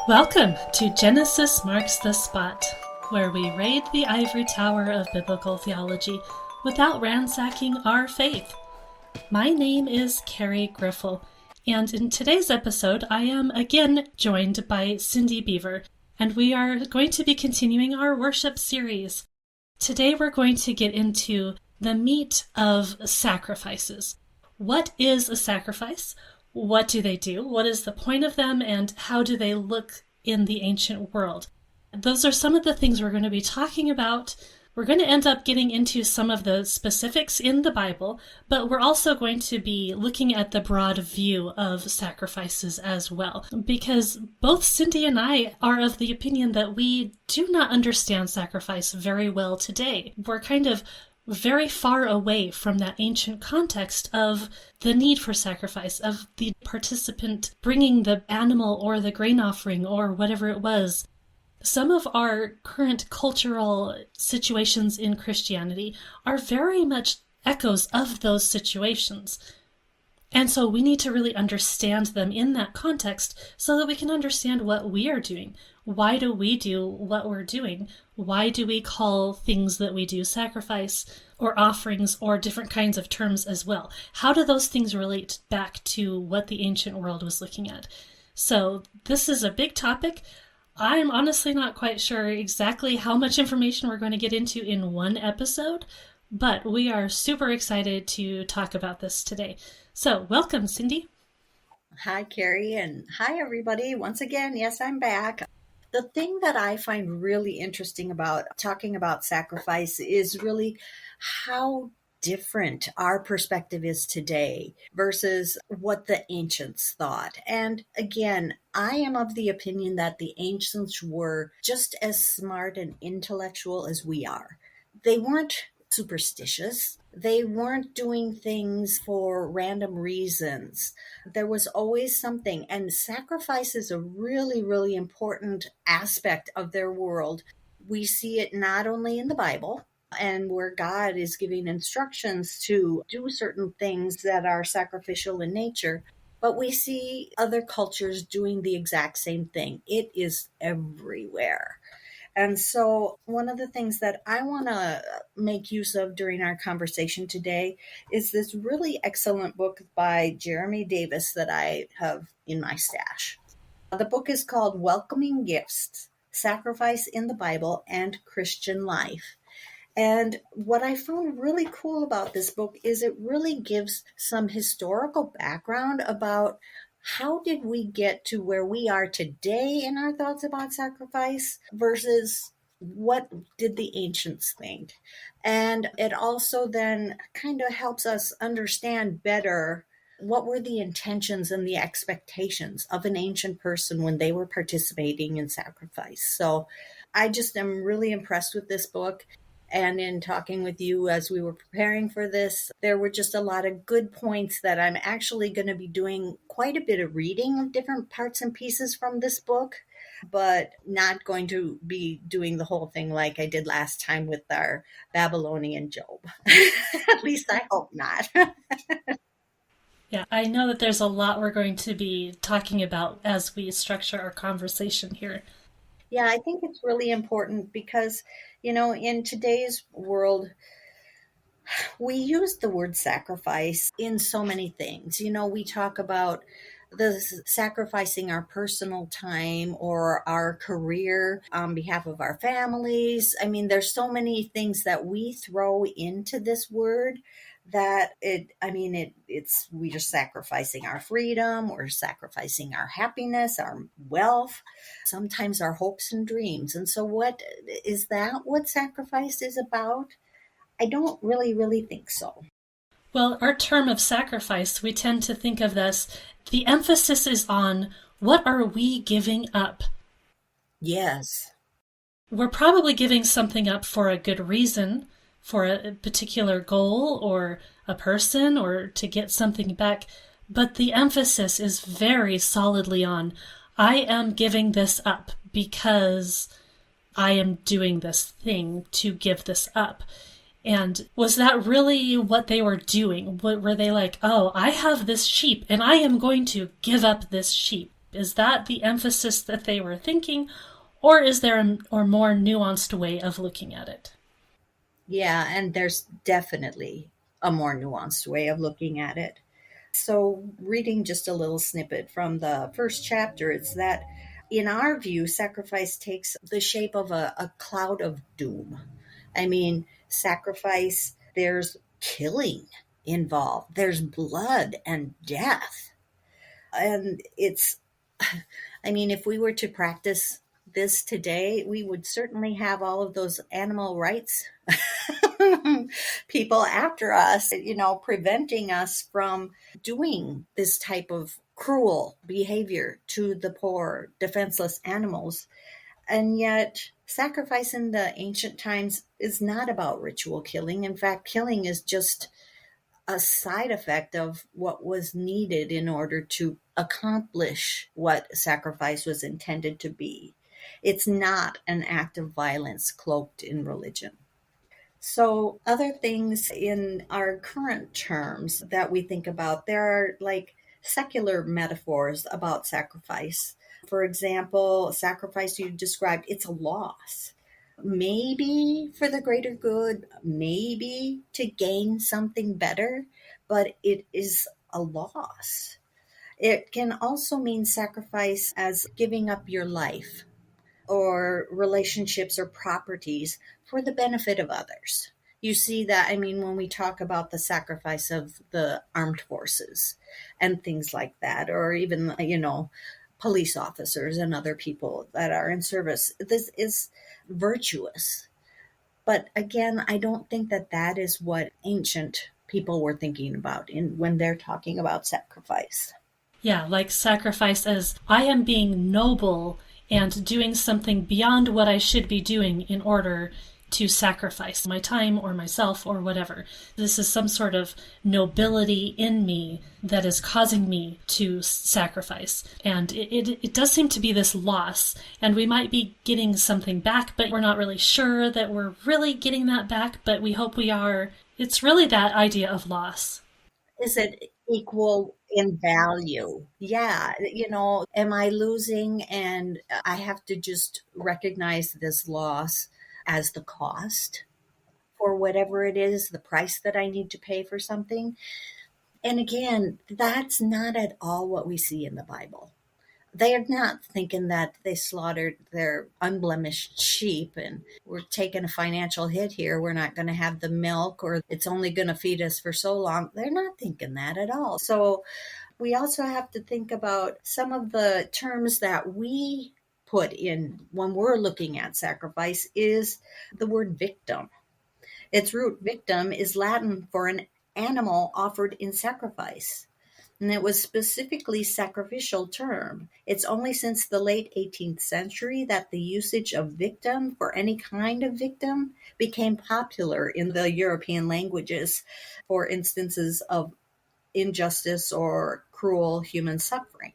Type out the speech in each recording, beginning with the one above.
Welcome to Genesis Marks the Spot, where we raid the ivory tower of biblical theology without ransacking our faith. My name is Carrie Griffel, and in today's episode I am again joined by Cindy Beaver, and we are going to be continuing our worship series. Today we're going to get into the meat of sacrifices. What is a sacrifice? What do they do? What is the point of them? And how do they look in the ancient world? Those are some of the things we're going to be talking about. We're going to end up getting into some of the specifics in the Bible, but we're also going to be looking at the broad view of sacrifices as well, because both Cindy and I are of the opinion that we do not understand sacrifice very well today. We're kind of very far away from that ancient context of the need for sacrifice, of the participant bringing the animal or the grain offering or whatever it was. Some of our current cultural situations in Christianity are very much echoes of those situations. And so we need to really understand them in that context so that we can understand what we are doing. Why do we do what we're doing? Why do we call things that we do sacrifice or offerings or different kinds of terms as well? How do those things relate back to what the ancient world was looking at? So this is a big topic. I'm honestly not quite sure exactly how much information we're going to get into in one episode, but we are super excited to talk about this today. So welcome, Cindy. Hi, Carrie, and hi, everybody. Once again, yes, I'm back. The thing that I find really interesting about talking about sacrifice is really how different our perspective is today versus what the ancients thought. And again, I am of the opinion that the ancients were just as smart and intellectual as we are. They weren't superstitious. They weren't doing things for random reasons. There was always something, and sacrifice is a really, really important aspect of their world. We see it not only in the Bible, and where God is giving instructions to do certain things that are sacrificial in nature, but we see other cultures doing the exact same thing. It is everywhere. And so one of the things that I want to make use of during our conversation today is this really excellent book by Jeremy Davis that I have in my stash. The book is called Welcoming Gifts, Sacrifice in the Bible and Christian Life. And what I found really cool about this book is it really gives some historical background about how did we get to where we are today in our thoughts about sacrifice versus what did the ancients think? And it also then kind of helps us understand better what were the intentions and the expectations of an ancient person when they were participating in sacrifice. So I just am really impressed with this book. And in talking with you as we were preparing for this, there were just a lot of good points that I'm actually going to be doing quite a bit of reading of different parts and pieces from this book, but not going to be doing the whole thing like I did last time with our Babylonian Job. At least I hope not. Yeah, I know that there's a lot we're going to be talking about as we structure our conversation here. Yeah, I think it's really important because, in today's world, we use the word sacrifice in so many things. We talk about the sacrificing our personal time or our career on behalf of our families. I mean, there's so many things that we throw into this word that we're just sacrificing our freedom, we're sacrificing our happiness, our wealth, sometimes our hopes and dreams. And so what sacrifice is about? I don't really think so. Well, our term of sacrifice, we tend to think of this, the emphasis is on what are we giving up? Yes. We're probably giving something up for a good reason, for a particular goal or a person or to get something back. But the emphasis is very solidly on, I am giving this up because I am doing this thing to give this up. And was that really what they were doing? Were they like, oh, I have this sheep and I am going to give up this sheep Is that the emphasis that they were thinking, or is there a more nuanced way of looking at it? Yeah, and there's definitely a more nuanced way of looking at it. So, reading just a little snippet from the first chapter, it's that in our view, sacrifice takes the shape of a cloud of doom. I mean, sacrifice, there's killing involved, there's blood and death. And it's, I mean, if we were to practice this today, we would certainly have all of those animal rights people after us, preventing us from doing this type of cruel behavior to the poor, defenseless animals. And yet, sacrifice in the ancient times is not about ritual killing. In fact, killing is just a side effect of what was needed in order to accomplish what sacrifice was intended to be. It's not an act of violence cloaked in religion. So, other things in our current terms that we think about, there are like secular metaphors about sacrifice. For example, sacrifice you described, it's a loss. Maybe for the greater good, maybe to gain something better, but it is a loss. It can also mean sacrifice as giving up your life or relationships or properties for the benefit of others. You see that, I mean, when we talk about the sacrifice of the armed forces and things like that, or even, police officers and other people that are in service, this is virtuous. But again, I don't think that that is what ancient people were thinking about when they're talking about sacrifice. Yeah, like sacrifice as I am being noble and doing something beyond what I should be doing in order to sacrifice my time or myself or whatever. This is some sort of nobility in me that is causing me to sacrifice. And it does seem to be this loss. And we might be getting something back, but we're not really sure that we're really getting that back, but we hope we are. It's really that idea of loss. Is it equal in value? Yeah, am I losing and I have to just recognize this loss as the cost for whatever it is, the price that I need to pay for something? And again, that's not at all what we see in the Bible. They are not thinking that they slaughtered their unblemished sheep and we're taking a financial hit here. We're not going to have the milk or it's only going to feed us for so long. They're not thinking that at all. So we also have to think about some of the terms that we put in when we're looking at sacrifice is the word victim. Its root victim is Latin for an animal offered in sacrifice. And it was specifically sacrificial term. It's only since the late 18th century that the usage of victim for any kind of victim became popular in the European languages for instances of injustice or cruel human suffering.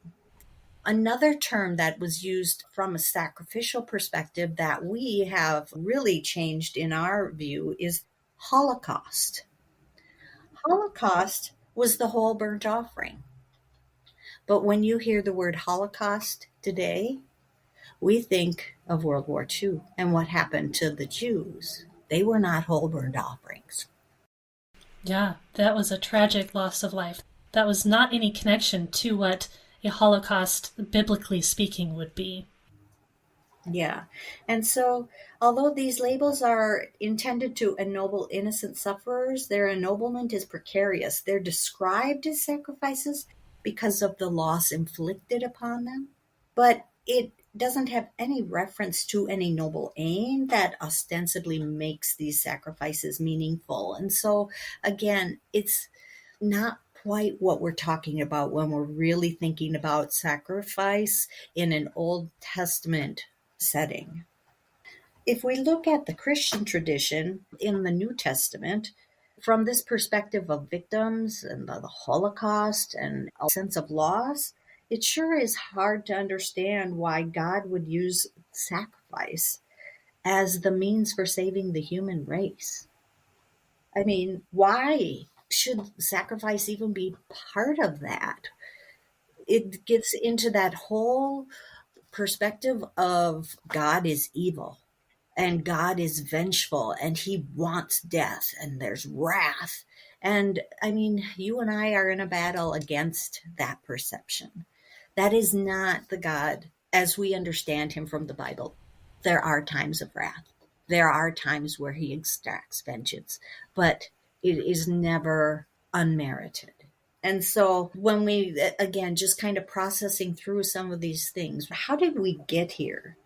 Another term that was used from a sacrificial perspective that we have really changed in our view is Holocaust. Holocaust was the whole burnt offering. But when you hear the word Holocaust today, we think of World War II and what happened to the Jews. They were not whole burnt offerings. Yeah, that was a tragic loss of life. That was not any connection to what a Holocaust, biblically speaking, would be. Yeah. And so, although these labels are intended to ennoble innocent sufferers, their ennoblement is precarious. They're described as sacrifices because of the loss inflicted upon them, but it doesn't have any reference to any noble aim that ostensibly makes these sacrifices meaningful. And so, again, it's not quite what we're talking about when we're really thinking about sacrifice in an Old Testament setting. If we look at the Christian tradition in the New Testament, from this perspective of victims and the Holocaust and a sense of loss, it sure is hard to understand why God would use sacrifice as the means for saving the human race. I mean, why should sacrifice even be part of that? it gets into that whole perspective of God is evil and God is vengeful and he wants death and there's wrath. And I mean, you and I are in a battle against that perception. That is not the God as we understand him from the Bible. There are times of wrath. There are times where he exacts vengeance, but it is never unmerited. And so when we, again, just kind of processing through some of these things, how did we get here?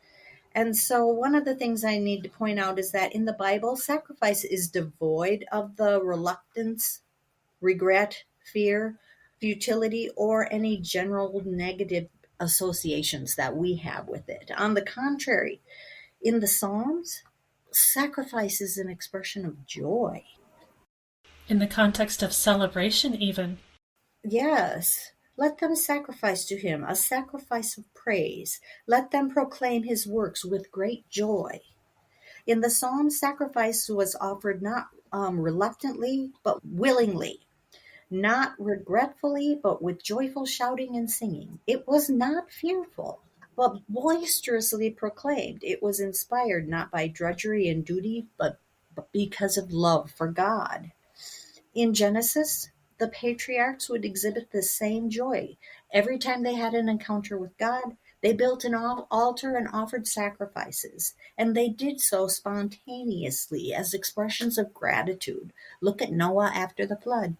And so one of the things I need to point out is that in the Bible, sacrifice is devoid of the reluctance, regret, fear, futility, or any general negative associations that we have with it. On the contrary, in the Psalms, sacrifice is an expression of joy. In the context of celebration, even. Yes. Let them sacrifice to him a sacrifice of praise. Let them proclaim his works with great joy. In the psalm, sacrifice was offered not reluctantly, but willingly, not regretfully, but with joyful shouting and singing. It was not fearful, but boisterously proclaimed. It was inspired not by drudgery and duty, but because of love for God. In Genesis, the patriarchs would exhibit the same joy. Every time they had an encounter with God, they built an altar and offered sacrifices, and they did so spontaneously as expressions of gratitude. Look at Noah after the flood.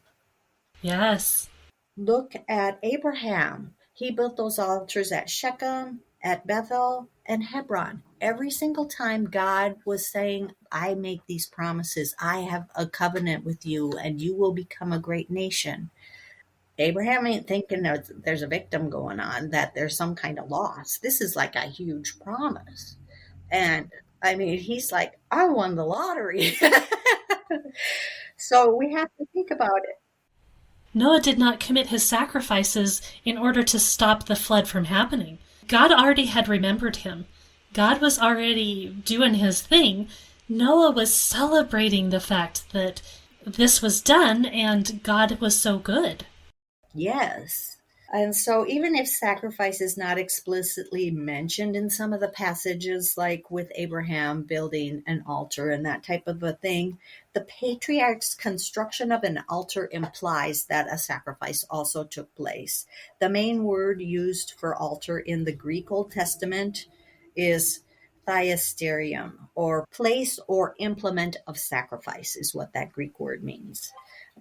Yes. Look at Abraham. He built those altars at Shechem, at Bethel, and Hebron. Every single time God was saying, I make these promises, I have a covenant with you, and you will become a great nation. Abraham ain't thinking there's a victim going on, that there's some kind of loss. This is like a huge promise. And I mean, he's like, I won the lottery. So we have to think about it. Noah did not commit his sacrifices in order to stop the flood from happening. God already had remembered him. God was already doing his thing. Noah was celebrating the fact that this was done and God was so good. Yes. And so, even if sacrifice is not explicitly mentioned in some of the passages, like with Abraham building an altar and that type of a thing, the patriarch's construction of an altar implies that a sacrifice also took place. The main word used for altar in the Greek Old Testament is thiasterium, or place or implement of sacrifice, is what that Greek word means.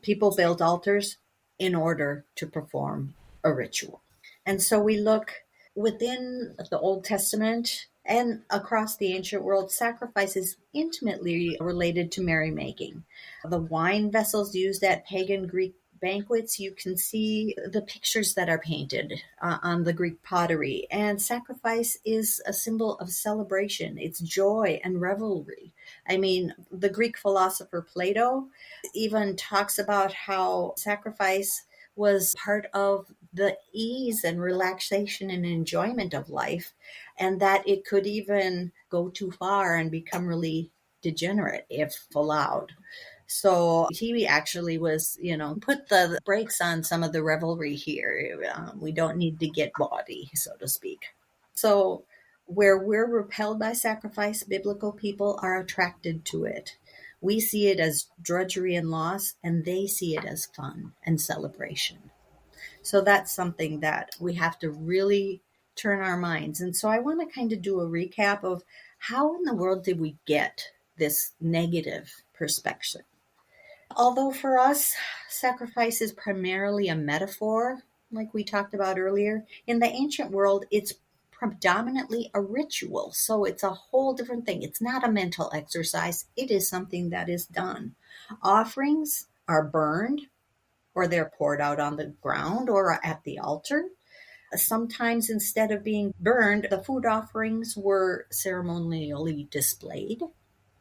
People built altars in order to perform a ritual. And so we look within the Old Testament and across the ancient world, sacrifice is intimately related to merrymaking. The wine vessels used at pagan Greek banquets, you can see the pictures that are painted on the Greek pottery. And sacrifice is a symbol of celebration. It's joy and revelry. I mean, the Greek philosopher Plato even talks about how sacrifice was part of the ease and relaxation and enjoyment of life, and that it could even go too far and become really degenerate if allowed. So he actually was, put the brakes on some of the revelry here. We don't need to get bawdy, so to speak. So where we're repelled by sacrifice, biblical people are attracted to it. We see it as drudgery and loss, and they see it as fun and celebration. So that's something that we have to really turn our minds. And so I want to kind of do a recap of how in the world did we get this negative perspective? Although for us, sacrifice is primarily a metaphor, like we talked about earlier, in the ancient world, it's predominantly a ritual. So it's a whole different thing. It's not a mental exercise, it is something that is done. Offerings are burned, or they're poured out on the ground or at the altar. Sometimes instead of being burned, the food offerings were ceremonially displayed,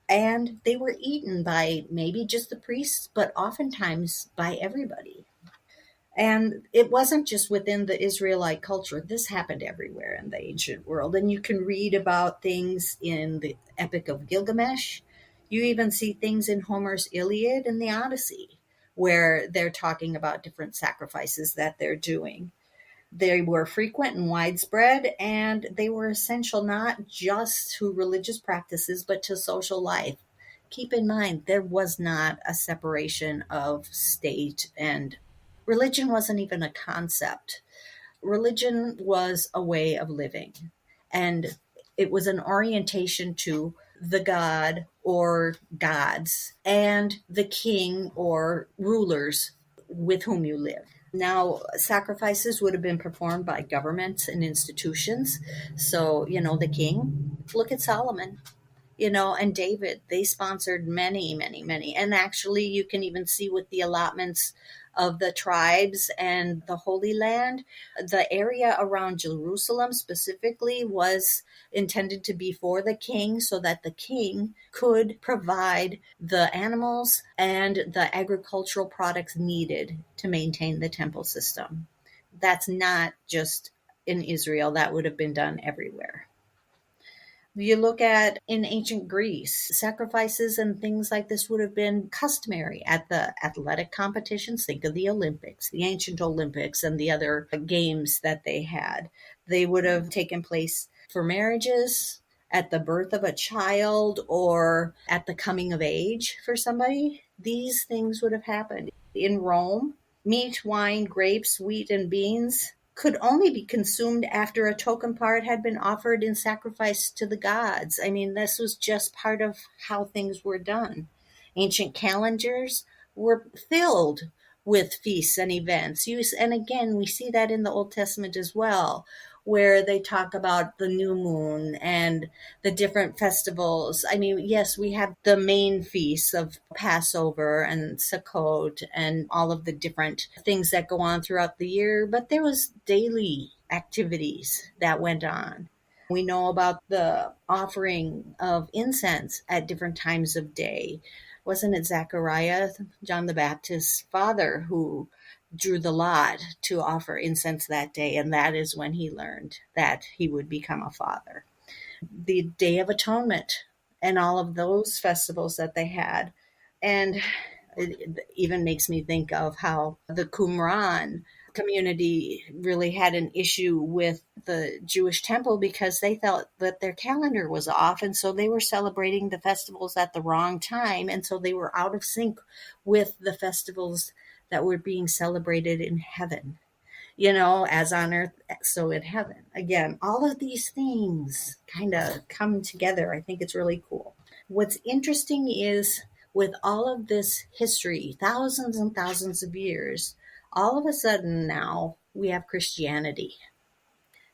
and they were eaten by maybe just the priests, but oftentimes by everybody. And it wasn't just within the Israelite culture. This happened everywhere in the ancient world. And you can read about things in the Epic of Gilgamesh. You even see things in Homer's Iliad and the Odyssey, where they're talking about different sacrifices that they're doing. They were frequent and widespread, and they were essential not just to religious practices, but to social life. Keep in mind, there was not a separation of state and religion wasn't even a concept. Religion was a way of living, and it was an orientation to the god or gods and the king or rulers with whom you live. Now, sacrifices would have been performed by governments and institutions. So, the king, look at Solomon, and David, they sponsored many, many, many. And actually, you can even see with the allotments of the tribes and the Holy Land, the area around Jerusalem specifically was intended to be for the king so that the king could provide the animals and the agricultural products needed to maintain the temple system. That's not just in Israel, that would have been done everywhere. You look at in ancient Greece, sacrifices and things like this would have been customary at the athletic competitions. Think of the Olympics, the ancient Olympics, and the other games that they had. They would have taken place for marriages, at the birth of a child, or at the coming of age for somebody. These things would have happened. In Rome, meat, wine, grapes, wheat, and beans could only be consumed after a token part had been offered in sacrifice to the gods. I mean, this was just part of how things were done. Ancient calendars were filled with feasts and events. And again, we see that in the Old Testament as well, where they talk about the new moon and the different festivals. I mean, yes, we have the main feasts of Passover and Sukkot and all of the different things that go on throughout the year, but there was daily activities that went on. We know about the offering of incense at different times of day. Wasn't it Zechariah, John the Baptist's father, who drew the lot to offer incense that day? And that is when he learned that he would become a father. The Day of Atonement and all of those festivals that they had. And it even makes me think of how the Qumran community really had an issue with the Jewish temple because they felt that their calendar was off. And so they were celebrating the festivals at the wrong time. And so they were out of sync with the festivals that were being celebrated in heaven. As on earth, so in heaven. Again, all of these things kind of come together. I think it's really cool. What's interesting is with all of this history, thousands and thousands of years, all of a sudden now we have Christianity.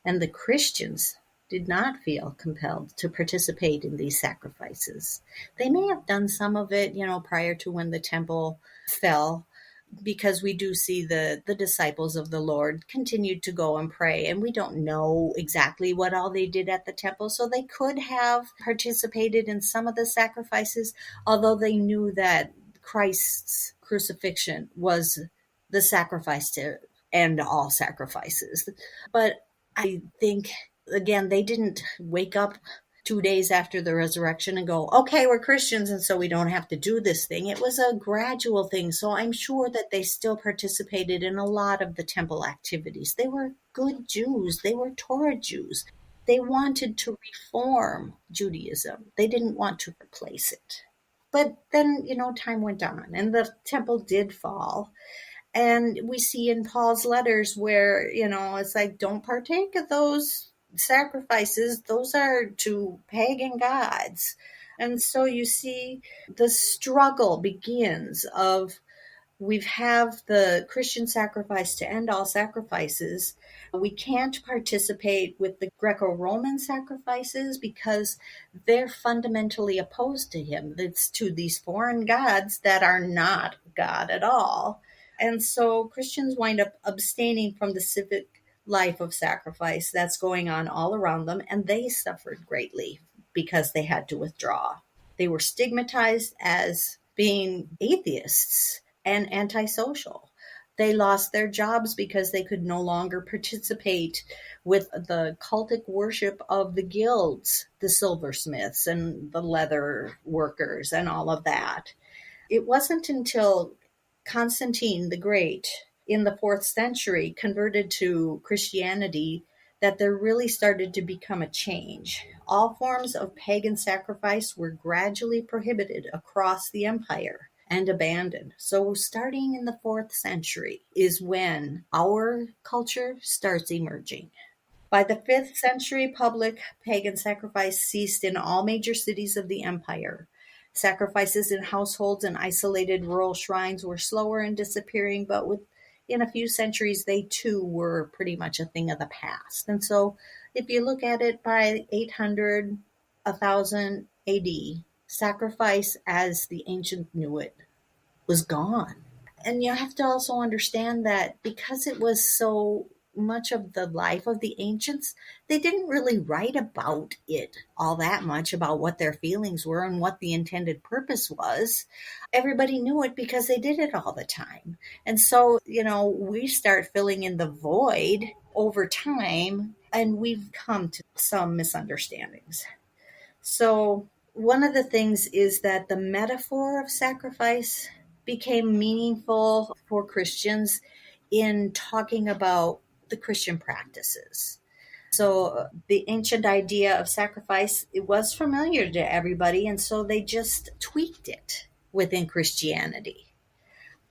And the Christians did not feel compelled to participate in these sacrifices. They may have done some of it, prior to when the temple fell, because we do see the disciples of the Lord continued to go and pray, and we don't know exactly what all they did at the temple, so they could have participated in some of the sacrifices, although they knew that Christ's crucifixion was the sacrifice to end all sacrifices. But I think, again, they didn't wake up 2 days after the resurrection and go, okay, we're Christians, and so we don't have to do this thing. It was a gradual thing. So I'm sure that they still participated in a lot of the temple activities. They were good Jews. They were Torah Jews. They wanted to reform Judaism. They didn't want to replace it. But then, time went on and the temple did fall. And we see in Paul's letters where, it's like, don't partake of those sacrifices. Those are to pagan gods. And so you see the struggle begins of we have the Christian sacrifice to end all sacrifices. We can't participate with the Greco-Roman sacrifices because they're fundamentally opposed to him. It's to these foreign gods that are not God at all. And so Christians wind up abstaining from the civic life of sacrifice that's going on all around them, and they suffered greatly because they had to withdraw. They were stigmatized as being atheists and antisocial. They lost their jobs because they could no longer participate with the cultic worship of the guilds, the silversmiths and the leather workers and all of that. It wasn't until Constantine the Great in the 4th century converted to Christianity that there really started to become a change. All forms of pagan sacrifice were gradually prohibited across the empire and abandoned. So starting in the 4th century is when our culture starts emerging. By the 5th century, public pagan sacrifice ceased in all major cities of the empire. Sacrifices in households and isolated rural shrines were slower in disappearing, but within a few centuries, they too were pretty much a thing of the past. And so, if you look at it by 800, 1000 AD, sacrifice as the ancient knew it was gone. And you have to also understand that because it was so much of the life of the ancients, they didn't really write about it all that much about what their feelings were and what the intended purpose was. Everybody knew it because they did it all the time. And so, we start filling in the void over time, and we've come to some misunderstandings. So, one of the things is that the metaphor of sacrifice became meaningful for Christians in talking about the Christian practices. So the ancient idea of sacrifice, it was familiar to everybody, and so they just tweaked it within Christianity.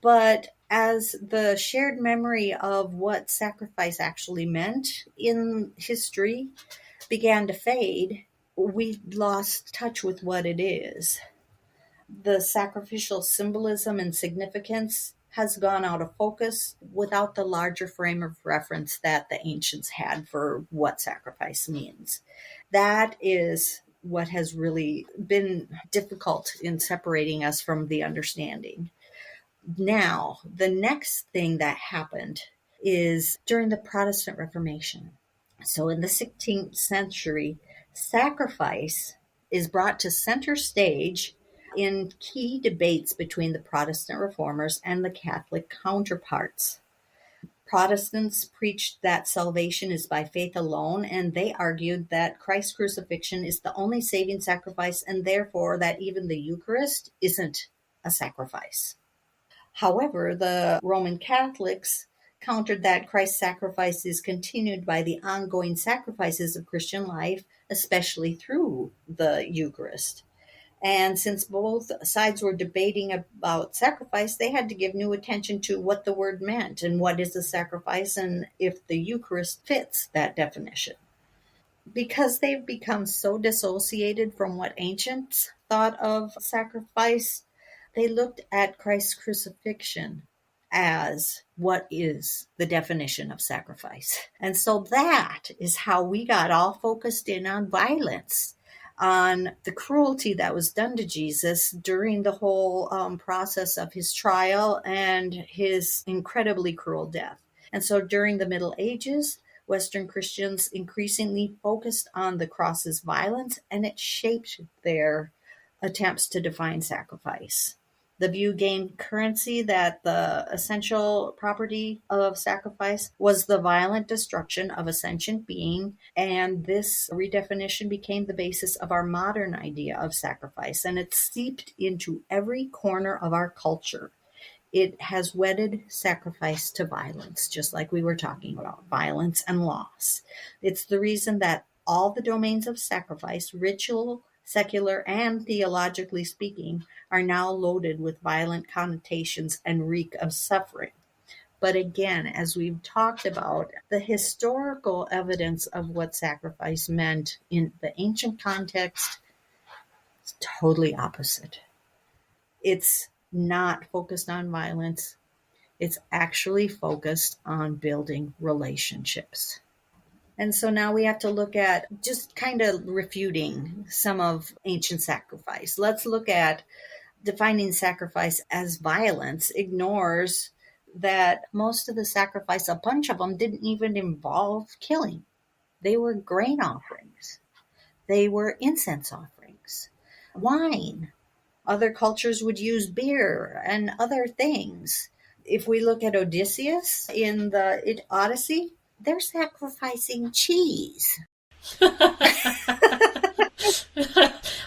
But as the shared memory of what sacrifice actually meant in history began to fade, we lost touch with what it is. The sacrificial symbolism and significance has gone out of focus without the larger frame of reference that the ancients had for what sacrifice means. That is what has really been difficult in separating us from the understanding. Now, the next thing that happened is during the Protestant Reformation. So in the 16th century, sacrifice is brought to center stage in key debates between the Protestant reformers and the Catholic counterparts. Protestants preached that salvation is by faith alone, and they argued that Christ's crucifixion is the only saving sacrifice, and therefore that even the Eucharist isn't a sacrifice. However, the Roman Catholics countered that Christ's sacrifice is continued by the ongoing sacrifices of Christian life, especially through the Eucharist. And since both sides were debating about sacrifice, they had to give new attention to what the word meant and what is a sacrifice and if the Eucharist fits that definition. Because they've become so dissociated from what ancients thought of sacrifice, they looked at Christ's crucifixion as what is the definition of sacrifice. And so that is how we got all focused in on violence, on the cruelty that was done to Jesus during the whole process of his trial and his incredibly cruel death. And so during the Middle Ages, Western Christians increasingly focused on the cross's violence, and it shaped their attempts to define sacrifice. The view gained currency that the essential property of sacrifice was the violent destruction of a sentient being, and this redefinition became the basis of our modern idea of sacrifice, and it seeped into every corner of our culture. It has wedded sacrifice to violence, just like we were talking about, violence and loss. It's the reason that all the domains of sacrifice, ritual, secular, and theologically speaking, are now loaded with violent connotations and reek of suffering. But again, as we've talked about, the historical evidence of what sacrifice meant in the ancient context is totally opposite. It's not focused on violence. It's actually focused on building relationships. And so now we have to look at just kind of refuting some of ancient sacrifice. Let's look at defining sacrifice as violence ignores that most of the sacrifice, a bunch of them, didn't even involve killing. They were grain offerings. They were incense offerings, wine. Other cultures would use beer and other things. If we look at Odysseus in the Odyssey, they're sacrificing cheese.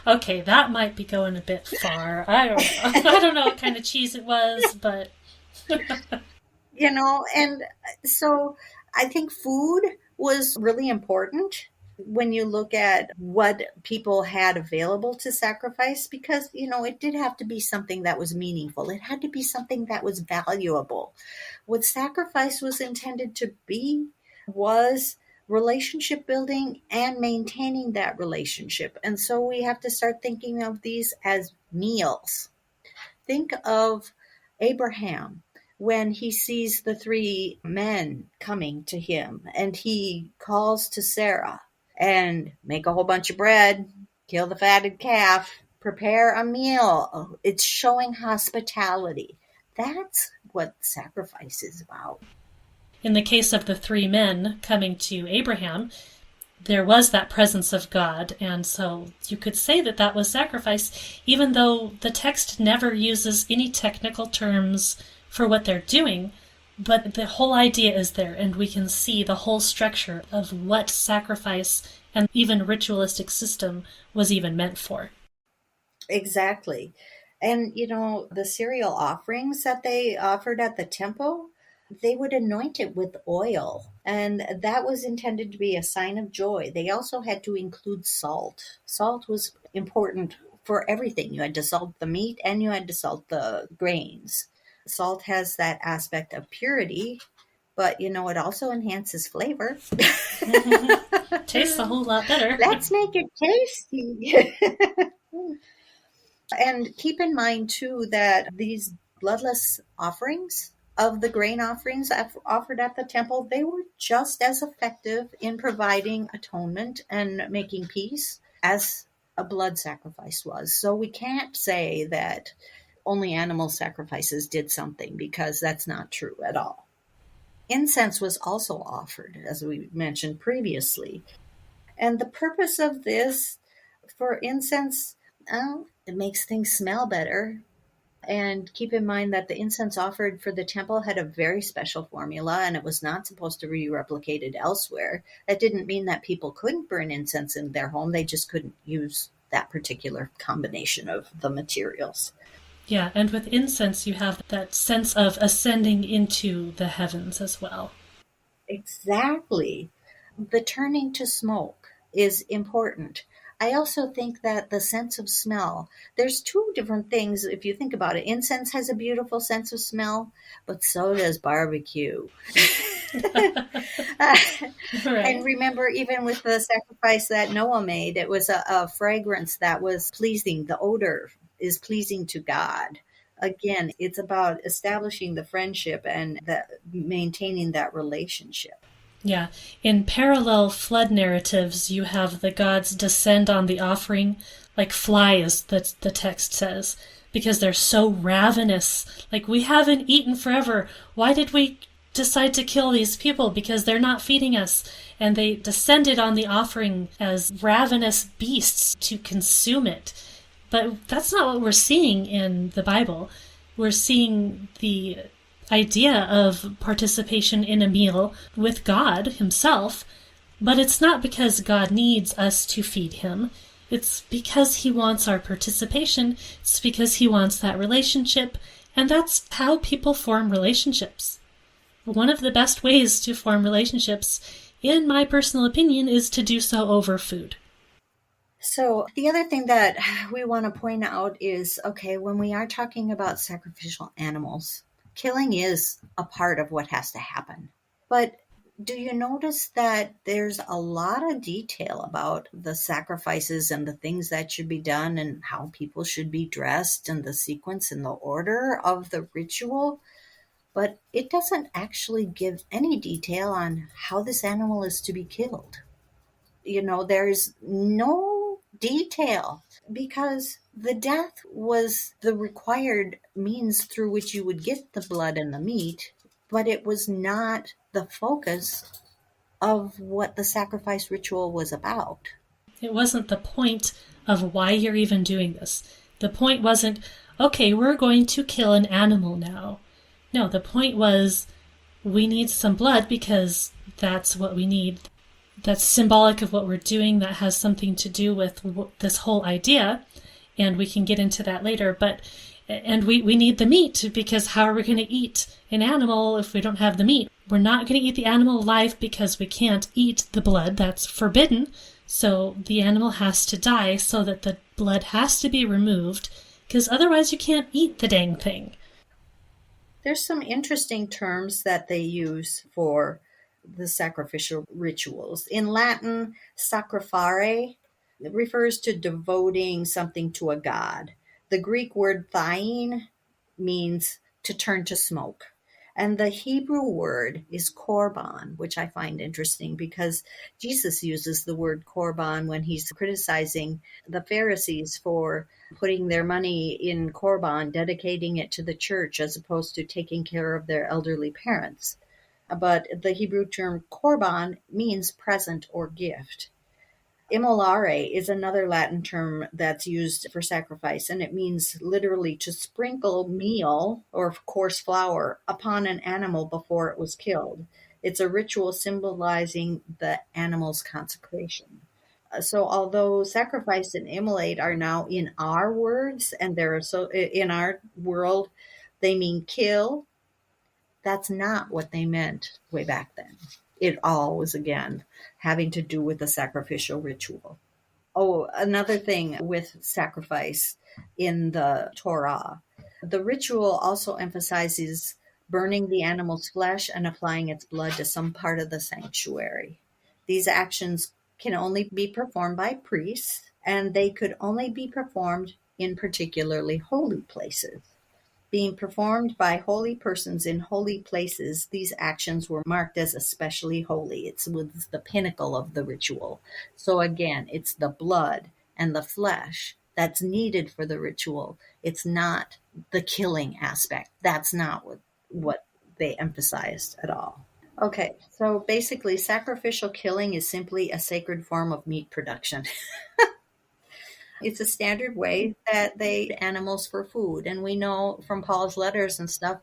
Okay, that might be going a bit far. I don't know what kind of cheese it was, but And so I think food was really important when you look at what people had available to sacrifice, because, it did have to be something that was meaningful. It had to be something that was valuable. What sacrifice was intended to be was relationship building and maintaining that relationship. And so we have to start thinking of these as meals. Think of Abraham when he sees the three men coming to him and he calls to Sarah and make a whole bunch of bread, kill the fatted calf, prepare a meal. It's showing hospitality. That's what sacrifice is about. In the case of the three men coming to Abraham, there was that presence of God, and so you could say that that was sacrifice, even though the text never uses any technical terms for what they're doing, but the whole idea is there, and we can see the whole structure of what sacrifice and even ritualistic system was even meant for. Exactly. And, the cereal offerings that they offered at the temple, they would anoint it with oil, and that was intended to be a sign of joy. They also had to include salt. Salt was important for everything. You had to salt the meat and you had to salt the grains. Salt has that aspect of purity, but it also enhances flavor. Tastes a whole lot better. Let's make it tasty. And keep in mind, too, that these bloodless offerings of the grain offerings offered at the temple, they were just as effective in providing atonement and making peace as a blood sacrifice was. So we can't say that only animal sacrifices did something, because that's not true at all. Incense was also offered, as we mentioned previously. And the purpose of this, for incense, it makes things smell better. And keep in mind that the incense offered for the temple had a very special formula, and it was not supposed to be replicated elsewhere. That didn't mean that people couldn't burn incense in their home. They just couldn't use that particular combination of the materials. Yeah, and with incense you have that sense of ascending into the heavens as well. Exactly. The turning to smoke is important. I also think that the sense of smell, there's two different things if you think about it. Incense has a beautiful sense of smell, but so does barbecue. Right. And remember, even with the sacrifice that Noah made, it was a fragrance that was pleasing. The odor is pleasing to God. Again, it's about establishing the friendship and maintaining that relationship. Yeah. In parallel flood narratives, you have the gods descend on the offering like flies, that the text says, because they're so ravenous. Like, we haven't eaten forever. Why did we decide to kill these people? Because they're not feeding us. And they descended on the offering as ravenous beasts to consume it. But that's not what we're seeing in the Bible. We're seeing the idea of participation in a meal with God himself, but it's not because God needs us to feed him. It's because he wants our participation. It's because he wants that relationship, and that's how people form relationships. One of the best ways to form relationships, in my personal opinion, is to do so over food. So the other thing that we want to point out is, okay, when we are talking about sacrificial animals, killing is a part of what has to happen. But do you notice that there's a lot of detail about the sacrifices and the things that should be done and how people should be dressed and the sequence and the order of the ritual? But it doesn't actually give any detail on how this animal is to be killed. There's no detail, because the death was the required means through which you would get the blood and the meat, but it was not the focus of what the sacrifice ritual was about. It wasn't the point of why you're even doing this. The point wasn't, okay, we're going to kill an animal now. No, the point was, we need some blood because that's what we need. That's symbolic of what we're doing. That has something to do with this whole idea, and we can get into that later. But And we need the meat, because how are we going to eat an animal if we don't have the meat? We're not going to eat the animal alive because we can't eat the blood. That's forbidden. So the animal has to die so that the blood has to be removed, because otherwise you can't eat the dang thing. There's some interesting terms that they use for the sacrificial rituals. In Latin, sacrificare refers to devoting something to a god. The Greek word thyin means to turn to smoke. And the Hebrew word is korban, which I find interesting because Jesus uses the word korban when he's criticizing the Pharisees for putting their money in korban, dedicating it to the church as opposed to taking care of their elderly parents. But the Hebrew term korban means present or gift. Immolare is another Latin term that's used for sacrifice, and it means literally to sprinkle meal or coarse flour upon an animal before it was killed. It's a ritual symbolizing the animal's consecration. So although sacrifice and immolate are now in our words and they're so in our world, they mean kill. That's not what they meant way back then. It all was, again, having to do with the sacrificial ritual. Oh, another thing with sacrifice in the Torah, the ritual also emphasizes burning the animal's flesh and applying its blood to some part of the sanctuary. These actions can only be performed by priests, and they could only be performed in particularly holy places. Being performed by holy persons in holy places, these actions were marked as especially holy. It was the pinnacle of the ritual. So again, it's the blood and the flesh that's needed for the ritual. It's not the killing aspect. That's not what they emphasized at all. Okay, so basically sacrificial killing is simply a sacred form of meat production. It's a standard way that they eat animals for food. And we know from Paul's letters and stuff,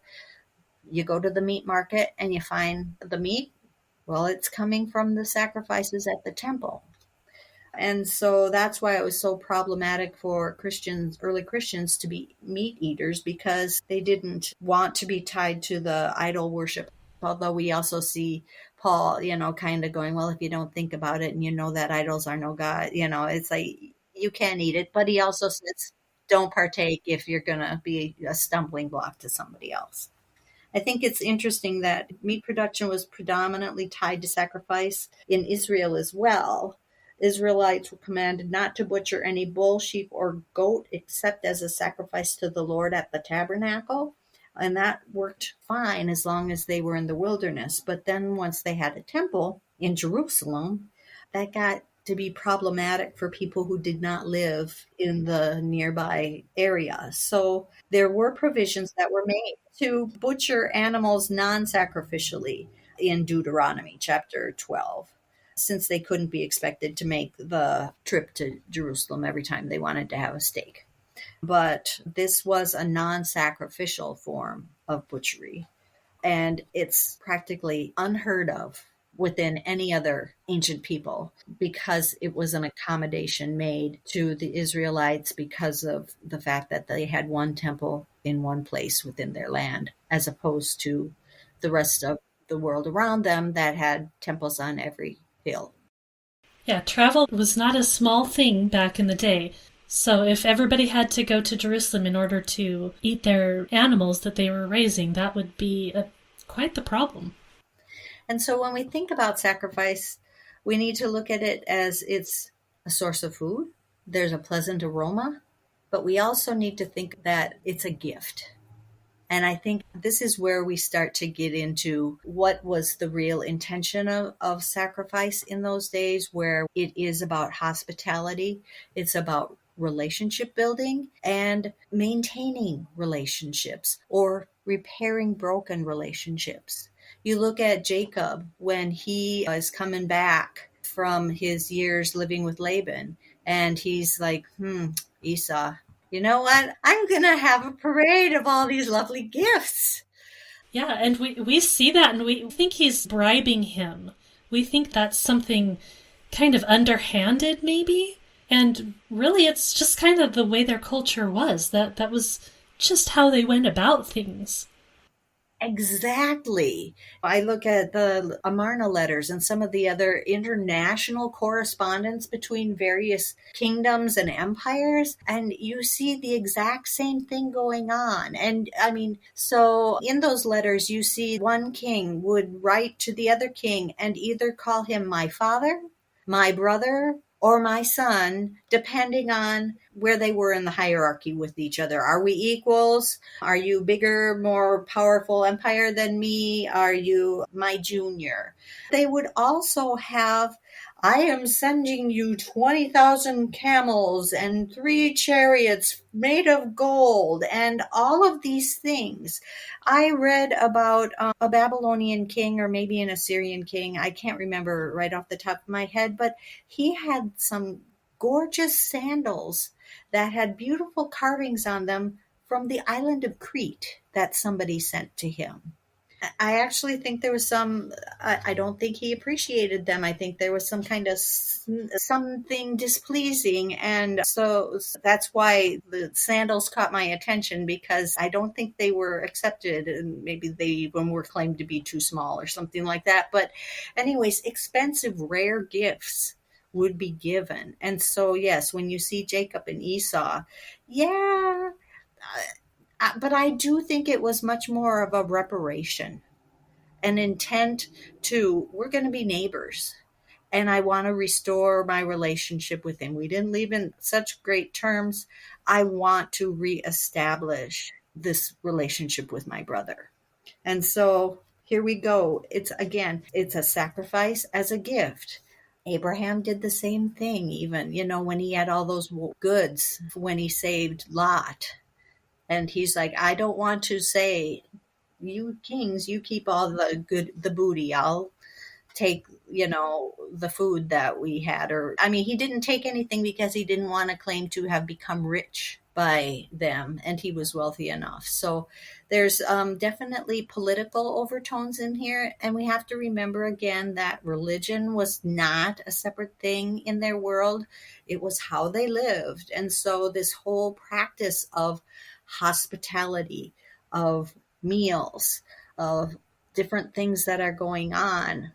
you go to the meat market and you find the meat. Well, it's coming from the sacrifices at the temple. And so that's why it was so problematic for Christians, early Christians, to be meat eaters, because they didn't want to be tied to the idol worship. Although we also see Paul, kind of going, well, if you don't think about it and you know that idols are no God, it's like, you can eat it, but he also says, don't partake if you're going to be a stumbling block to somebody else. I think it's interesting that meat production was predominantly tied to sacrifice in Israel as well. Israelites were commanded not to butcher any bull, sheep, or goat except as a sacrifice to the Lord at the tabernacle. And that worked fine as long as they were in the wilderness. But then once they had a temple in Jerusalem, that got to be problematic for people who did not live in the nearby area. So there were provisions that were made to butcher animals non-sacrificially in Deuteronomy chapter 12, since they couldn't be expected to make the trip to Jerusalem every time they wanted to have a steak. But this was a non-sacrificial form of butchery, and it's practically unheard of within any other ancient people, because it was an accommodation made to the Israelites because of the fact that they had one temple in one place within their land, as opposed to the rest of the world around them that had temples on every hill. Yeah, travel was not a small thing back in the day. So if everybody had to go to Jerusalem in order to eat their animals that they were raising, that would be quite the problem. And so when we think about sacrifice, we need to look at it as it's a source of food. There's a pleasant aroma, but we also need to think that it's a gift. And I think this is where we start to get into what was the real intention of sacrifice in those days, where it is about hospitality, it's about relationship building and maintaining relationships or repairing broken relationships. You look at Jacob when he is coming back from his years living with Laban, and he's like, Esau, you know what? I'm going to have a parade of all these lovely gifts. Yeah, and we see that, and we think he's bribing him. We think that's something kind of underhanded, maybe. And really, it's just kind of the way their culture was. That was just how they went about things. Exactly. I look at the Amarna letters and some of the other international correspondence between various kingdoms and empires, and you see the exact same thing going on. And I mean, so in those letters, you see one king would write to the other king and either call him my father, my brother, or my son, depending on where they were in the hierarchy with each other. Are we equals? Are you bigger, more powerful empire than me? Are you my junior? They would also have, I am sending you 20,000 camels and 3 chariots made of gold and all of these things. I read about a Babylonian king or maybe an Assyrian king. I can't remember right off the top of my head, but he had some gorgeous sandals that had beautiful carvings on them from the island of Crete that somebody sent to him. I actually think there was some, I don't think he appreciated them. I think there was some kind of something displeasing. And so that's why the sandals caught my attention, because I don't think they were accepted. And maybe they even were claimed to be too small or something like that. But, anyways, expensive, rare gifts would be given. And so, yes, when you see Jacob and Esau, yeah, but I do think it was much more of a reparation, an intent to, we're going to be neighbors. And I want to restore my relationship with him. We didn't leave in such great terms. I want to reestablish this relationship with my brother. And so here we go. It's a sacrifice as a gift. Abraham did the same thing, even, when he had all those goods, when he saved Lot. And he's like, I don't want to say, you kings, you keep all the booty. I'll take, the food that we had. Or, I mean, he didn't take anything because he didn't want to claim to have become rich by them, and he was wealthy enough. So there's definitely political overtones in here. And we have to remember again that religion was not a separate thing in their world. It was how they lived. And so this whole practice of hospitality, of meals, of different things that are going on.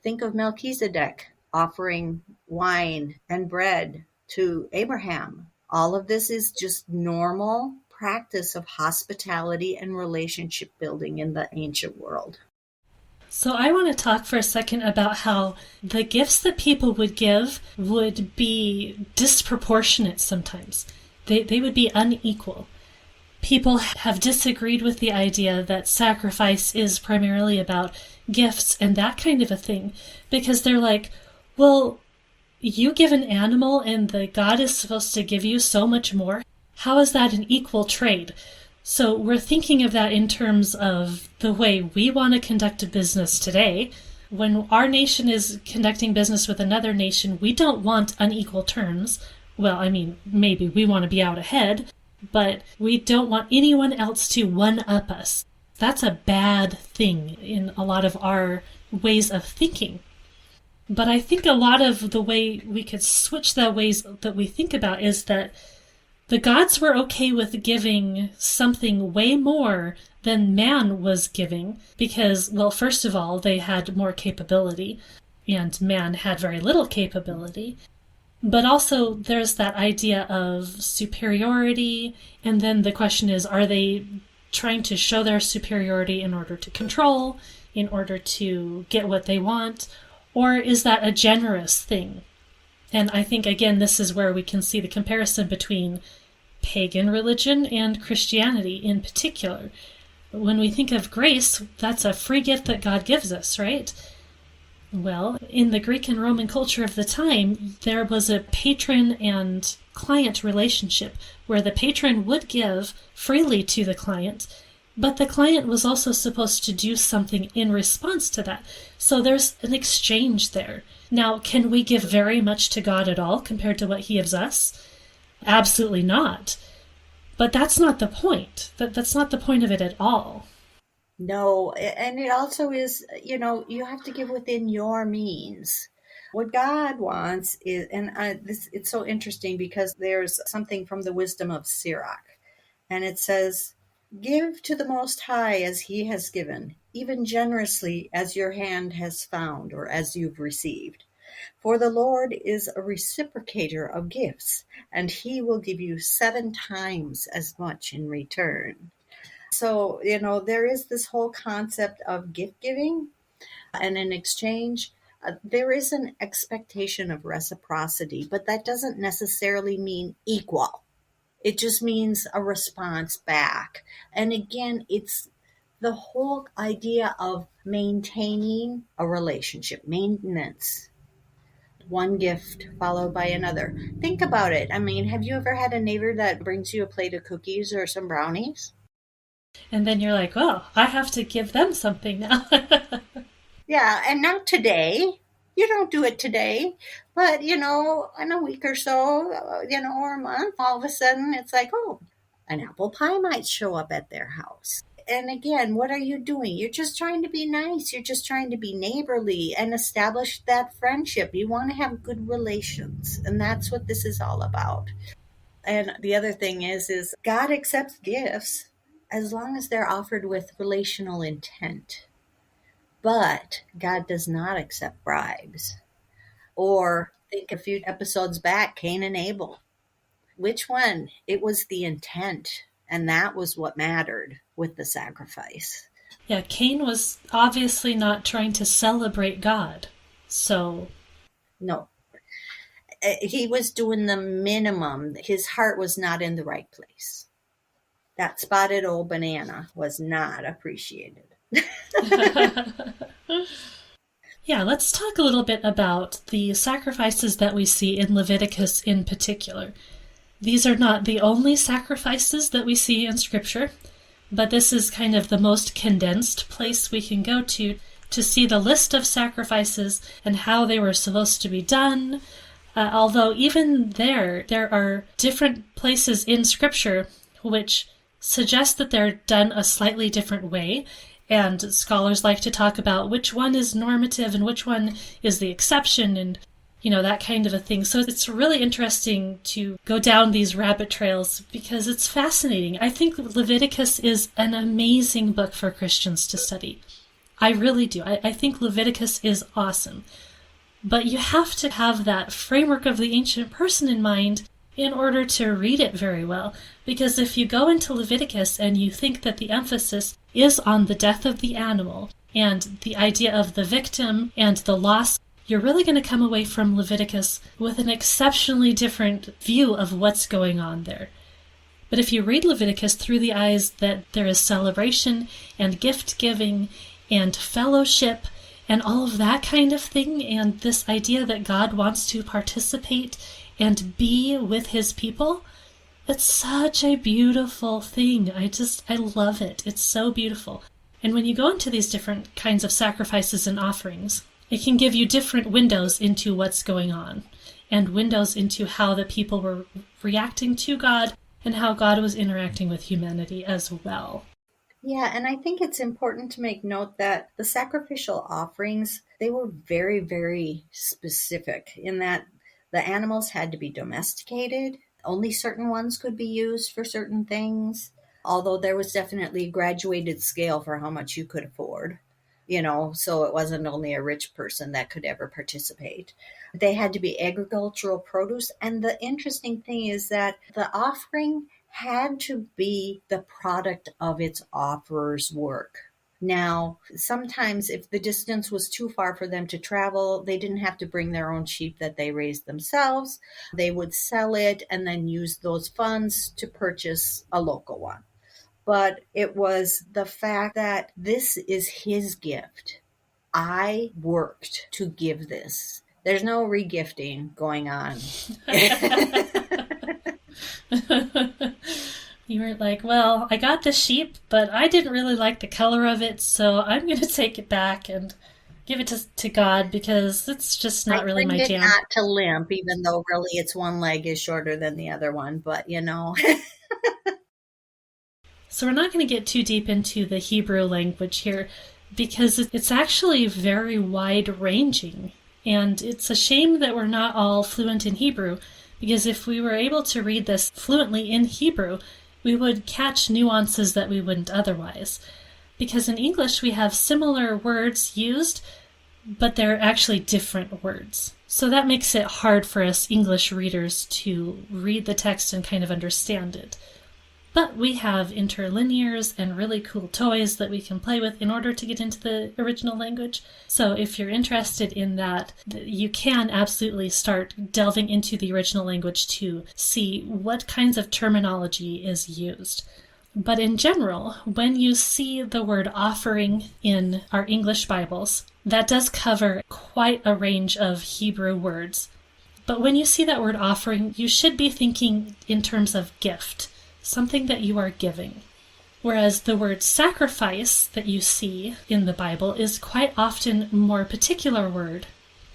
Think of Melchizedek offering wine and bread to Abraham. All of this is just normal practice of hospitality and relationship building in the ancient world. So I want to talk for a second about how the gifts that people would give would be disproportionate sometimes. They would be unequal. People have disagreed with the idea that sacrifice is primarily about gifts and that kind of a thing, because they're like, well, you give an animal and the God is supposed to give you so much more. How is that an equal trade? So we're thinking of that in terms of the way we want to conduct a business today. When our nation is conducting business with another nation, we don't want unequal terms. Well, I mean, maybe we want to be out ahead, but we don't want anyone else to one-up us. That's a bad thing in a lot of our ways of thinking. But I think a lot of the way we could switch the ways that we think about is that the gods were okay with giving something way more than man was giving because, well, first of all, they had more capability and man had very little capability. But also there's that idea of superiority, and then the question is, are they trying to show their superiority in order to control, in order to get what they want, or is that a generous thing? And I think, again, this is where we can see the comparison between pagan religion and Christianity in particular. When we think of grace, that's a free gift that God gives us, right? Well, in the Greek and Roman culture of the time, there was a patron and client relationship where the patron would give freely to the client, but the client was also supposed to do something in response to that. So there's an exchange there. Now, can we give very much to God at all compared to what he gives us? Absolutely not. But that's not the point. That's not the point of it at all. No, and it also is, you have to give within your means. What God wants is, and it's so interesting because there's something from the wisdom of Sirach. And it says, "Give to the Most High as he has given, even generously as your hand has found, or as you've received. For the Lord is a reciprocator of gifts, and he will give you 7 times as much in return." So, there is this whole concept of gift giving, and in exchange, there is an expectation of reciprocity, but that doesn't necessarily mean equal. It just means a response back. And again, it's the whole idea of maintaining a relationship, maintenance. One gift followed by another. Think about it. I mean, have you ever had a neighbor that brings you a plate of cookies or some brownies? And then you're like, well, I have to give them something now. Yeah, and not today. You don't do it today. But, in a week or so, or a month, all of a sudden it's like, oh, an apple pie might show up at their house. And again, what are you doing? You're just trying to be nice. You're just trying to be neighborly and establish that friendship. You want to have good relations. And that's what this is all about. And the other thing is God accepts gifts as long as they're offered with relational intent. But God does not accept bribes. Or think a few episodes back, Cain and Abel. Which one? It was the intent. And that was what mattered with the sacrifice. Yeah, Cain was obviously not trying to celebrate God. So. No. He was doing the minimum. His heart was not in the right place. That spotted old banana was not appreciated. Yeah, let's talk a little bit about the sacrifices that we see in Leviticus in particular. These are not the only sacrifices that we see in Scripture, but this is kind of the most condensed place we can go to see the list of sacrifices and how they were supposed to be done. Although even there are different places in Scripture which suggest that they're done a slightly different way, and scholars like to talk about which one is normative and which one is the exception, and that kind of a thing. So it's really interesting to go down these rabbit trails because it's fascinating. I think Leviticus is an amazing book for Christians to study. I really do. I think Leviticus is awesome. But you have to have that framework of the ancient person in mind in order to read it very well. Because if you go into Leviticus and you think that the emphasis is on the death of the animal and the idea of the victim and the loss, you're really going to come away from Leviticus with an exceptionally different view of what's going on there. But if you read Leviticus through the eyes that there is celebration and gift giving and fellowship and all of that kind of thing, and this idea that God wants to participate and be with his people, it's such a beautiful thing. I love it. It's so beautiful. And when you go into these different kinds of sacrifices and offerings, it can give you different windows into what's going on and windows into how the people were reacting to God and how God was interacting with humanity as well. Yeah, and I think it's important to make note that the sacrificial offerings, they were very, very specific in that the animals had to be domesticated. Only certain ones could be used for certain things, although there was definitely a graduated scale for how much you could afford, so it wasn't only a rich person that could ever participate. They had to be agricultural produce. And the interesting thing is that the offering had to be the product of its offerer's work. Now, sometimes if the distance was too far for them to travel, they didn't have to bring their own sheep that they raised themselves. They would sell it and then use those funds to purchase a local one. But it was the fact that this is his gift. I worked to give this. There's no regifting going on. You weren't like, well, I got the sheep, but I didn't really like the color of it, so I'm going to take it back and give it to God because it's just not really my jam. Not to limp, even though really its one leg is shorter than the other one, but So we're not going to get too deep into the Hebrew language here because it's actually very wide-ranging. And it's a shame that we're not all fluent in Hebrew, because if we were able to read this fluently in Hebrew, we would catch nuances that we wouldn't otherwise. Because in English we have similar words used, but they're actually different words. So that makes it hard for us English readers to read the text and kind of understand it. But we have interlinears and really cool toys that we can play with in order to get into the original language. So if you're interested in that, you can absolutely start delving into the original language to see what kinds of terminology is used. But in general, when you see the word offering in our English Bibles, that does cover quite a range of Hebrew words. But when you see that word offering, you should be thinking in terms of gift, something that you are giving. Whereas the word sacrifice that you see in the Bible is quite often a more particular word.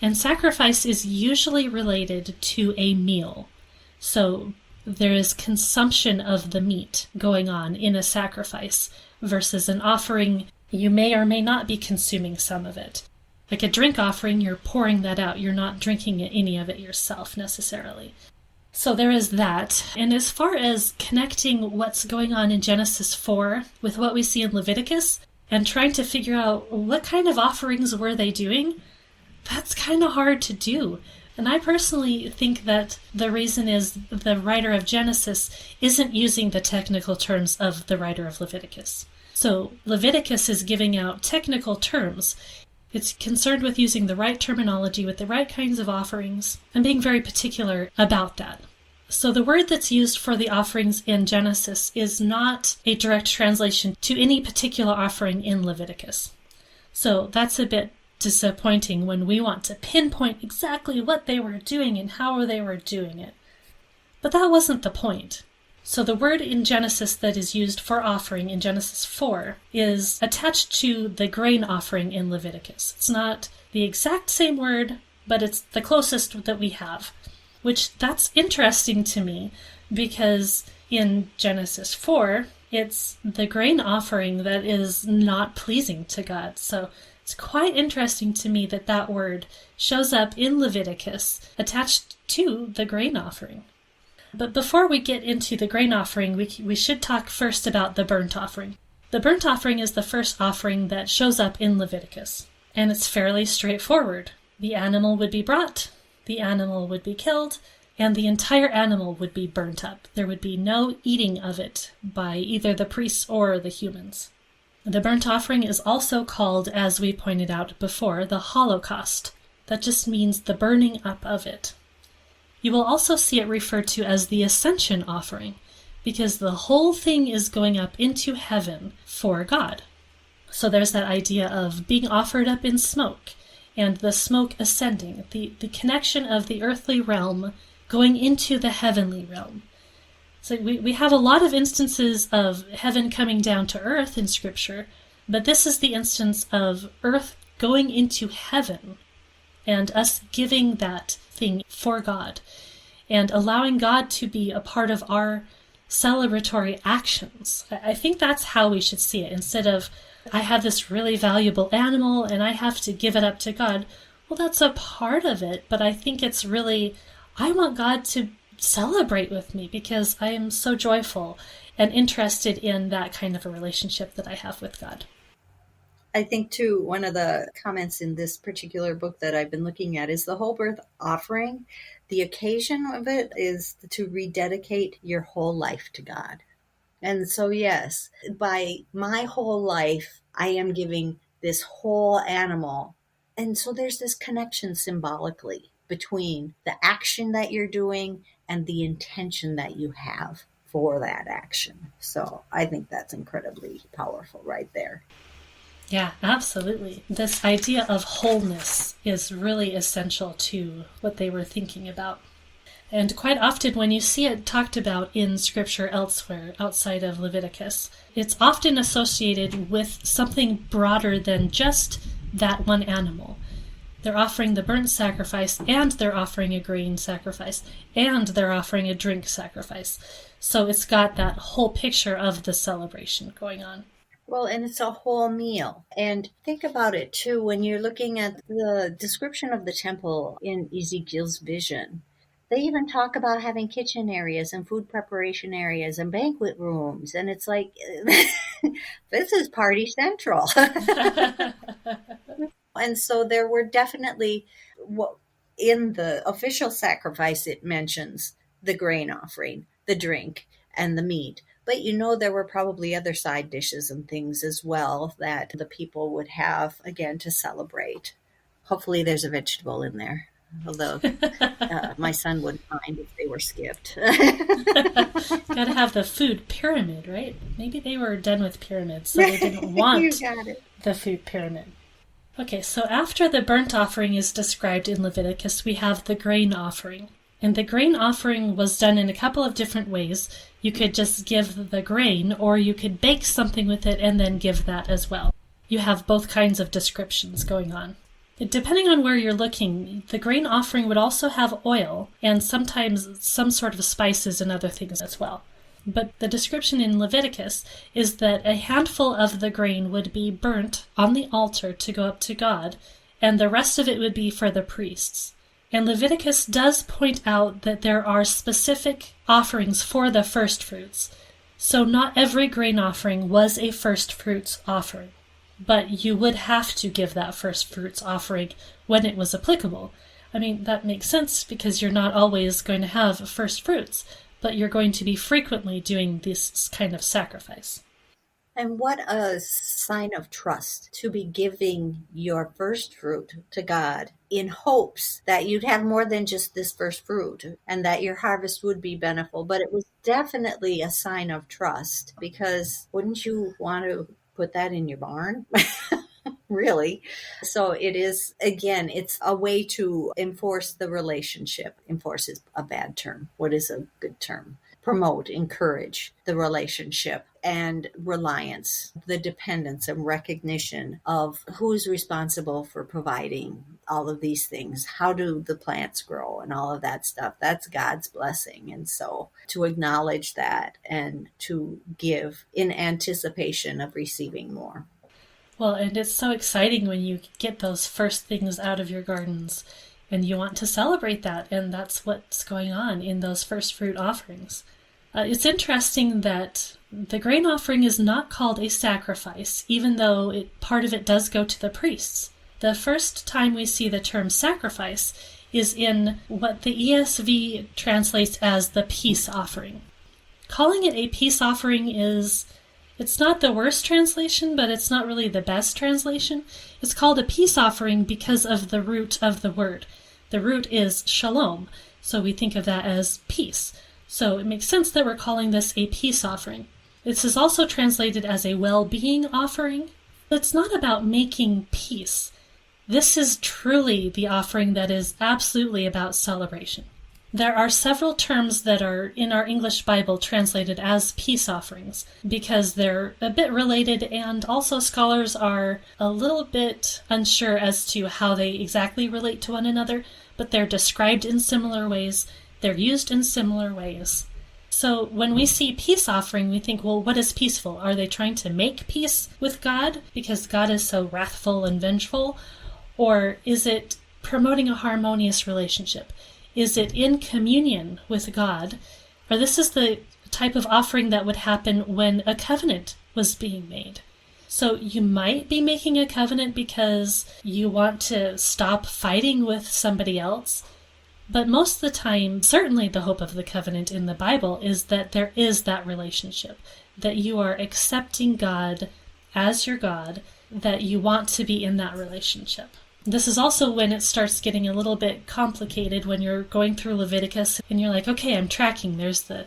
And sacrifice is usually related to a meal. So there is consumption of the meat going on in a sacrifice versus an offering. You may or may not be consuming some of it. Like a drink offering, you're pouring that out. You're not drinking any of it yourself necessarily. So there is that. And as far as connecting what's going on in Genesis 4 with what we see in Leviticus and trying to figure out what kind of offerings were they doing, that's kind of hard to do. And I personally think that the reason is the writer of Genesis isn't using the technical terms of the writer of Leviticus. So Leviticus is giving out technical terms. It's concerned with using the right terminology with the right kinds of offerings and being very particular about that. So the word that's used for the offerings in Genesis is not a direct translation to any particular offering in Leviticus. So that's a bit disappointing when we want to pinpoint exactly what they were doing and how they were doing it. But that wasn't the point. So the word in Genesis that is used for offering in Genesis 4 is attached to the grain offering in Leviticus. It's not the exact same word, but it's the closest that we have, which that's interesting to me because in Genesis 4, it's the grain offering that is not pleasing to God. So it's quite interesting to me that that word shows up in Leviticus attached to the grain offering. But before we get into the grain offering, we should talk first about the burnt offering. The burnt offering is the first offering that shows up in Leviticus, and it's fairly straightforward. The animal would be brought, the animal would be killed, and the entire animal would be burnt up. There would be no eating of it by either the priests or the humans. The burnt offering is also called, as we pointed out before, the Holocaust. That just means the burning up of it. You will also see it referred to as the Ascension offering, because the whole thing is going up into heaven for God. So there's that idea of being offered up in smoke, and the smoke ascending, the connection of the earthly realm going into the heavenly realm. So we have a lot of instances of heaven coming down to earth in Scripture, but this is the instance of earth going into heaven and us giving that thing for God and allowing God to be a part of our celebratory actions. I think that's how we should see it. Instead of, I have this really valuable animal and I have to give it up to God. Well, that's a part of it, but I think it's really, I want God to celebrate with me because I am so joyful and interested in that kind of a relationship that I have with God. I think, too, one of the comments in this particular book that I've been looking at is the whole birth offering. The occasion of it is to rededicate your whole life to God. And so, yes, by my whole life, I am giving this whole animal. And so there's this connection symbolically between the action that you're doing and the intention that you have for that action. So I think that's incredibly powerful right there. Yeah, absolutely. This idea of wholeness is really essential to what they were thinking about. And quite often when you see it talked about in Scripture elsewhere, outside of Leviticus, it's often associated with something broader than just that one animal. They're offering the burnt sacrifice, and they're offering a grain sacrifice, and they're offering a drink sacrifice. So it's got that whole picture of the celebration going on. Well, and it's a whole meal. And think about it, too, when you're looking at the description of the temple in Ezekiel's vision. They even talk about having kitchen areas and food preparation areas and banquet rooms. And it's like, this is party central. And so there were definitely, in the official sacrifice, it mentions the grain offering, the drink, and the meat. But there were probably other side dishes and things as well that the people would have, again, to celebrate. Hopefully there's a vegetable in there, although my son wouldn't mind if they were skipped. Gotta have the food pyramid, right? Maybe they were done with pyramids, so they didn't want the food pyramid. Okay, so after the burnt offering is described in Leviticus, we have the grain offering. And the grain offering was done in a couple of different ways. You could just give the grain, or you could bake something with it and then give that as well. You have both kinds of descriptions going on. Depending on where you're looking, the grain offering would also have oil and sometimes some sort of spices and other things as well. But the description in Leviticus is that a handful of the grain would be burnt on the altar to go up to God, and the rest of it would be for the priests. And Leviticus does point out that there are specific offerings for the first fruits. So not every grain offering was a first fruits offering, but you would have to give that first fruits offering when it was applicable. I mean, that makes sense because you're not always going to have first fruits, but you're going to be frequently doing this kind of sacrifice. And what a sign of trust to be giving your first fruit to God in hopes that you'd have more than just this first fruit and that your harvest would be beneficial. But it was definitely a sign of trust, because wouldn't you want to put that in your barn? Really. So it is, again, it's a way to enforce the relationship. Enforce is a bad term. What is a good term? Promote, encourage the relationship and reliance, the dependence and recognition of who's responsible for providing all of these things. How do the plants grow and all of that stuff? That's God's blessing. And so to acknowledge that and to give in anticipation of receiving more. Well, and it's so exciting when you get those first things out of your gardens and you want to celebrate that, and that's what's going on in those first fruit offerings. It's interesting that the grain offering is not called a sacrifice, even though part of it does go to the priests. The first time we see the term sacrifice is in what the ESV translates as the peace offering. Calling it a peace offering it's not the worst translation, but it's not really the best translation. It's called a peace offering because of the root of the word. The root is shalom, so we think of that as peace. So it makes sense that we're calling this a peace offering. This is also translated as a well-being offering. It's not about making peace. This is truly the offering that is absolutely about celebration. There are several terms that are in our English Bible translated as peace offerings because they're a bit related, and also scholars are a little bit unsure as to how they exactly relate to one another, but they're described in similar ways. They're used in similar ways. So when we see peace offering, we think, well, what is peaceful? Are they trying to make peace with God because God is so wrathful and vengeful? Or is it promoting a harmonious relationship? Is it in communion with God? Or this is the type of offering that would happen when a covenant was being made. So you might be making a covenant because you want to stop fighting with somebody else. But most of the time, certainly the hope of the covenant in the Bible is that there is that relationship, that you are accepting God as your God, that you want to be in that relationship. This is also when it starts getting a little bit complicated when you're going through Leviticus and you're like, okay, I'm tracking. There's the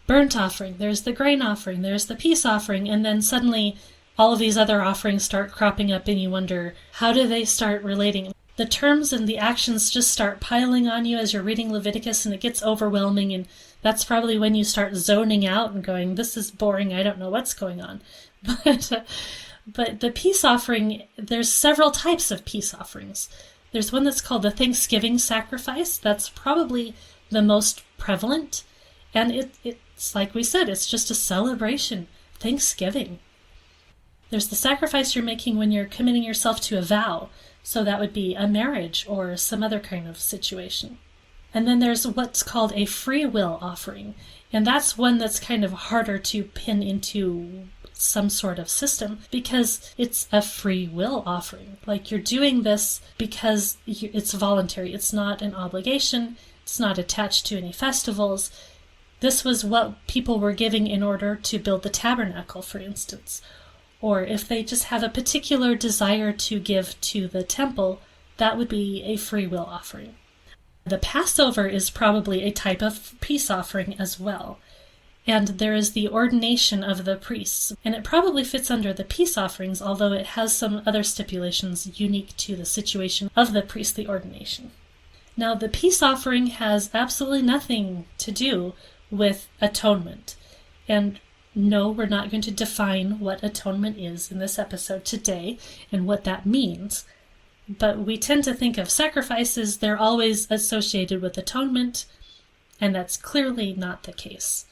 burnt offering, there's the grain offering, there's the peace offering, and then suddenly all of these other offerings start cropping up and you wonder, how do they start relating? The terms and the actions just start piling on you as you're reading Leviticus, and it gets overwhelming, and that's probably when you start zoning out and going, this is boring, I don't know what's going on. But the peace offering, there's several types of peace offerings. There's one that's called the Thanksgiving sacrifice. That's probably the most prevalent. And it's like we said, it's just a celebration, Thanksgiving. There's the sacrifice you're making when you're committing yourself to a vow. So that would be a marriage or some other kind of situation. And then there's what's called a free will offering. And that's one that's kind of harder to pin into some sort of system because it's a free will offering. Like you're doing this because it's voluntary. It's not an obligation. It's not attached to any festivals. This was what people were giving in order to build the tabernacle, for instance. Or if they just have a particular desire to give to the temple, that would be a free will offering. The Passover is probably a type of peace offering as well. And there is the ordination of the priests, and it probably fits under the peace offerings, although it has some other stipulations unique to the situation of the priestly ordination. Now, the peace offering has absolutely nothing to do with atonement. And no, we're not going to define what atonement is in this episode today and what that means. But we tend to think of sacrifices, they're always associated with atonement, and that's clearly not the case.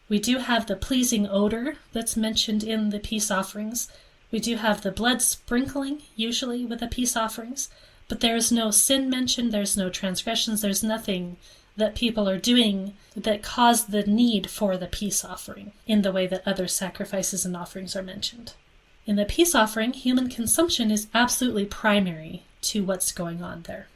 We do have the pleasing odor that's mentioned in the peace offerings. We do have the blood sprinkling, usually with the peace offerings, but there is no sin mentioned, there's no transgressions, there's nothing that people are doing that cause the need for the peace offering in the way that other sacrifices and offerings are mentioned. In the peace offering, human consumption is absolutely primary to what's going on there.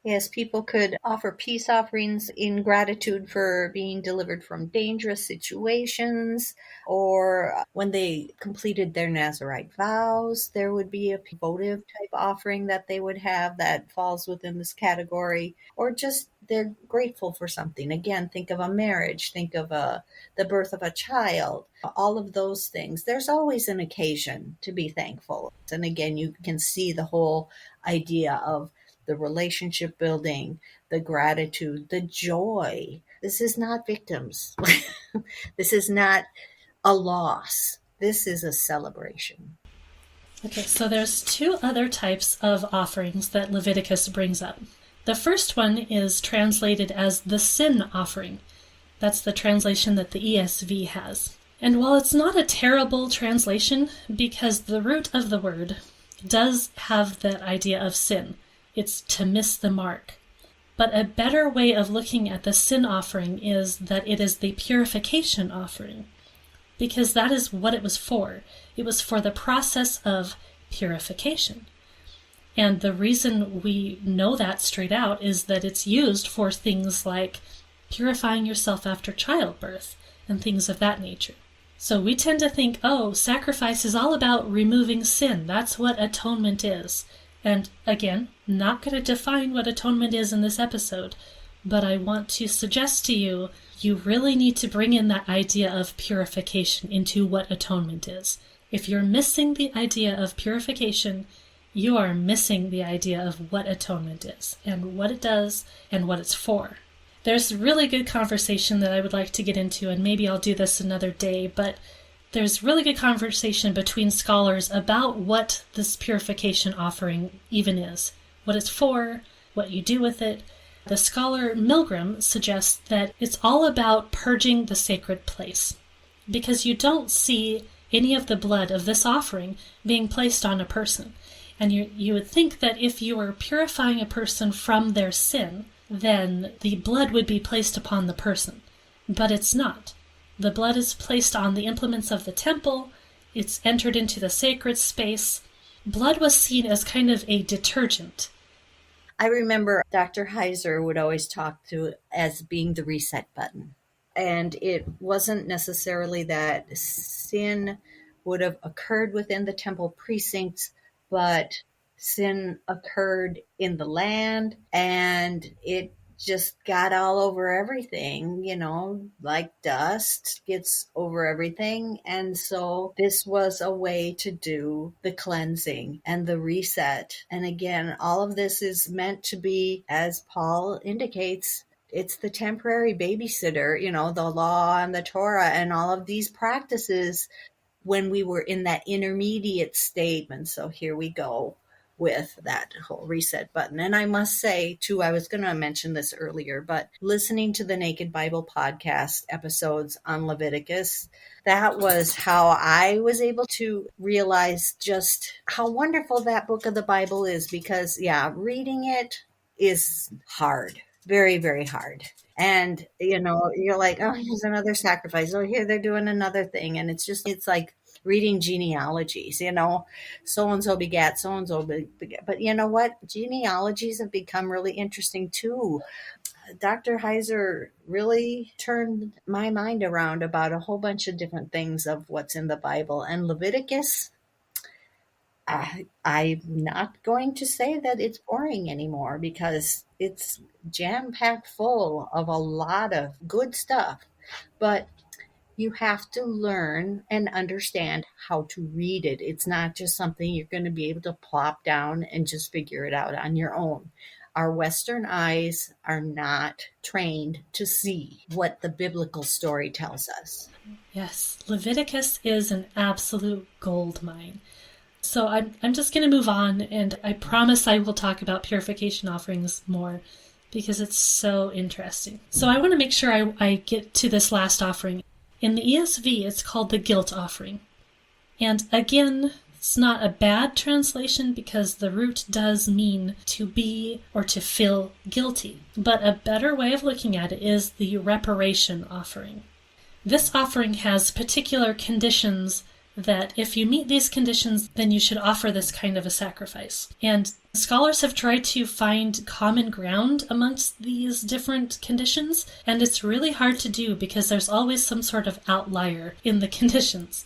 Yes, people could offer peace offerings in gratitude for being delivered from dangerous situations, or when they completed their Nazirite vows, there would be a votive type offering that they would have that falls within this category, or just they're grateful for something. Again, think of a marriage, think of the birth of a child, all of those things. There's always an occasion to be thankful. And again, you can see the whole idea of the relationship building, the gratitude, the joy. This is not victims. This is not a loss. This is a celebration. Okay, so there's two other types of offerings that Leviticus brings up. The first one is translated as the sin offering. That's the translation that the ESV has. And while it's not a terrible translation, because the root of the word does have that idea of sin, it's to miss the mark. But a better way of looking at the sin offering is that it is the purification offering, because that is what it was for. It was for the process of purification. And the reason we know that straight out is that it's used for things like purifying yourself after childbirth and things of that nature. So we tend to think, oh, sacrifice is all about removing sin. That's what atonement is. And again, not going to define what atonement is in this episode, but I want to suggest to you, you really need to bring in that idea of purification into what atonement is. If you're missing the idea of purification, you are missing the idea of what atonement is, and what it does, and what it's for. There's really good conversation that I would like to get into, and maybe I'll do this another day, but there's really good conversation between scholars about what this purification offering even is, what it's for, what you do with it. The scholar Milgram suggests that it's all about purging the sacred place, because you don't see any of the blood of this offering being placed on a person. And you would think that if you were purifying a person from their sin, then the blood would be placed upon the person. But it's not. The blood is placed on the implements of the temple. It's entered into the sacred space. Blood was seen as kind of a detergent. I remember Dr. Heiser would always talk to as being the reset button. And it wasn't necessarily that sin would have occurred within the temple precincts, but sin occurred in the land, and it just got all over everything, like dust gets over everything. And so this was a way to do the cleansing and the reset. And again, all of this is meant to be, as Paul indicates, it's the temporary babysitter, the law and the Torah and all of these practices when we were in that intermediate state. And so here we go with that whole reset button. And I must say, too, I was going to mention this earlier, but listening to the Naked Bible podcast episodes on Leviticus, that was how I was able to realize just how wonderful that book of the Bible is, because, reading it is hard. very, very hard. And, you're like, oh, here's another sacrifice. Oh, here they're doing another thing. And it's like reading genealogies, so and so begat, so and so begat. But you know what? Genealogies have become really interesting too. Dr. Heiser really turned my mind around about a whole bunch of different things of what's in the Bible. And Leviticus, I'm not going to say that it's boring anymore because it's jam packed full of a lot of good stuff. But you have to learn and understand how to read it. It's not just something you're going to be able to plop down and just figure it out on your own. Our Western eyes are not trained to see what the biblical story tells us. Yes, Leviticus is an absolute gold mine. So I'm just going to move on, and I promise I will talk about purification offerings more because it's so interesting. So I want to make sure I get to this last offering. In the ESV, it's called the guilt offering. And again, it's not a bad translation because the root does mean to be or to feel guilty. But a better way of looking at it is the reparation offering. This offering has particular conditions that if you meet these conditions, then you should offer this kind of a sacrifice. And scholars have tried to find common ground amongst these different conditions, and it's really hard to do because there's always some sort of outlier in the conditions.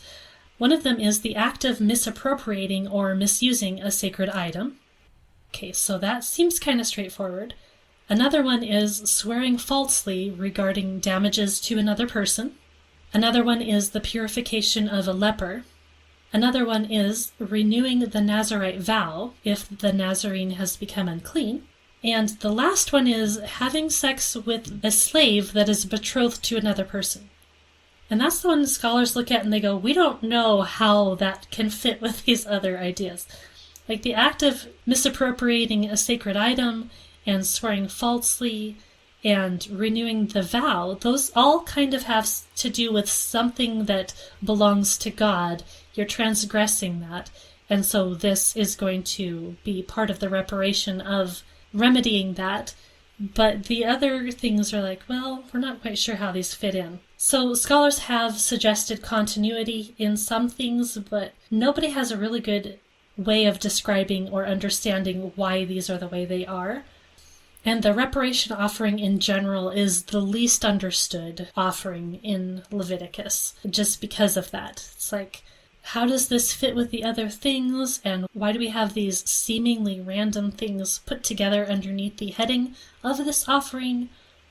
One of them is the act of misappropriating or misusing a sacred item. Okay, so that seems kind of straightforward. Another one is swearing falsely regarding damages to another person. Another one is the purification of a leper. Another one is renewing the Nazirite vow if the Nazarene has become unclean. And the last one is having sex with a slave that is betrothed to another person. And that's the one scholars look at and they go, we don't know how that can fit with these other ideas. Like the act of misappropriating a sacred item and swearing falsely and renewing the vow, those all kind of have to do with something that belongs to God. You're transgressing that. And so this is going to be part of the reparation of remedying that. But the other things are like, well, we're not quite sure how these fit in. So scholars have suggested continuity in some things, but nobody has a really good way of describing or understanding why these are the way they are. And the reparation offering in general is the least understood offering in Leviticus, just because of that. It's like, how does this fit with the other things, and why do we have these seemingly random things put together underneath the heading of this offering?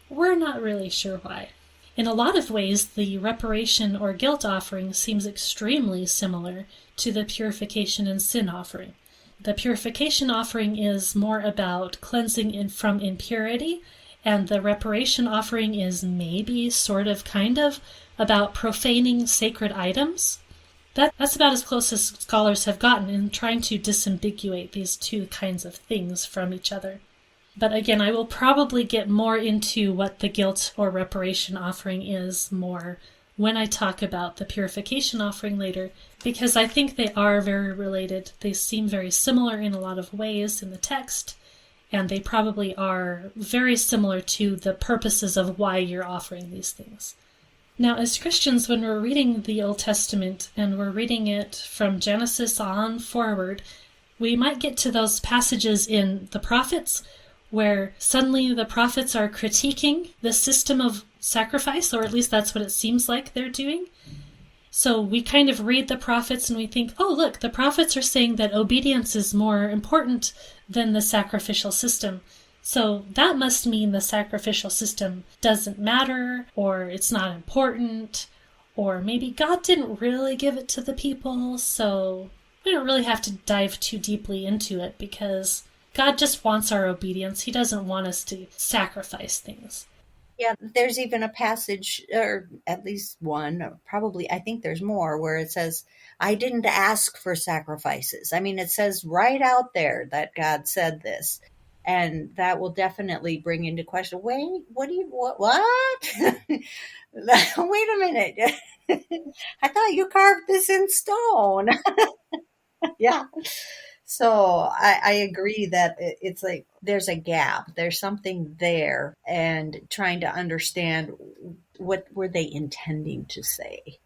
We're not really sure why. In a lot of ways, the reparation or guilt offering seems extremely similar to the purification and sin offering. The purification offering is more about cleansing from impurity, and the reparation offering is maybe, sort of, kind of, about profaning sacred items. That's about as close as scholars have gotten in trying to disambiguate these two kinds of things from each other. But again, I will probably get more into what the guilt or reparation offering is more when I talk about the purification offering later, because I think they are very related. They seem very similar in a lot of ways in the text, and they probably are very similar to the purposes of why you're offering these things. Now, as Christians, when we're reading the Old Testament and we're reading it from Genesis on forward, we might get to those passages in the prophets where suddenly the prophets are critiquing the system of sacrifice, or at least that's what it seems like they're doing. So we kind of read the prophets and we think, oh, look, the prophets are saying that obedience is more important than the sacrificial system. So that must mean the sacrificial system doesn't matter, or it's not important, or maybe God didn't really give it to the people, so we don't really have to dive too deeply into it because God just wants our obedience. He doesn't want us to sacrifice things. Yeah, there's even a passage, or at least one, or probably, I think there's more, where it says, I didn't ask for sacrifices. I mean, it says right out there that God said this. And that will definitely bring into question, wait, what? Wait a minute. I thought you carved this in stone. Yeah. So I agree that it's like there's a gap, there's something there, and trying to understand what were they intending to say.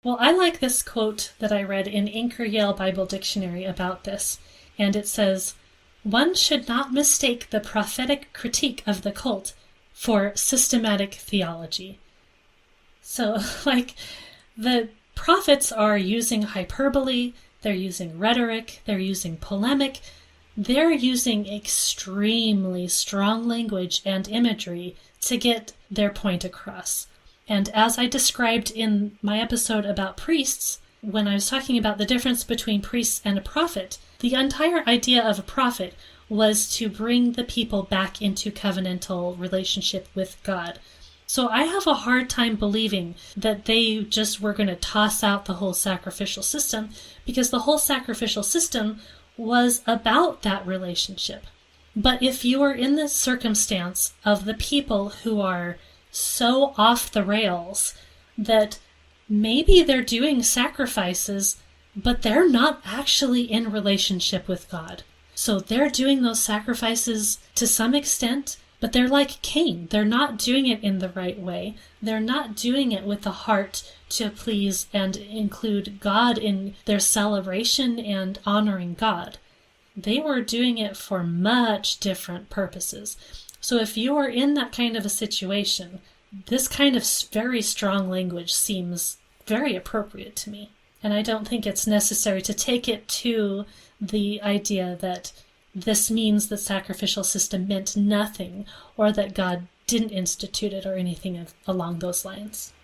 Well, I like this quote that I read in Anchor Yale Bible Dictionary about this, and it says, "One should not mistake the prophetic critique of the cult for systematic theology." So, like, the prophets are using hyperbole, they're using rhetoric, they're using polemic, they're using extremely strong language and imagery to get their point across. And as I described in my episode about priests, when I was talking about the difference between priests and a prophet, the entire idea of a prophet was to bring the people back into covenantal relationship with God. So I have a hard time believing that they just were going to toss out the whole sacrificial system, because the whole sacrificial system was about that relationship. But if you are in the circumstance of the people who are so off the rails that maybe they're doing sacrifices, but they're not actually in relationship with God. So they're doing those sacrifices to some extent, but they're like Cain. They're not doing it in the right way. They're not doing it with the heart to please and include God in their celebration and honoring God. They were doing it for much different purposes. So if you are in that kind of a situation, this kind of very strong language seems very appropriate to me. And I don't think it's necessary to take it to the idea that this means the sacrificial system meant nothing, or that God didn't institute it, or anything along those lines.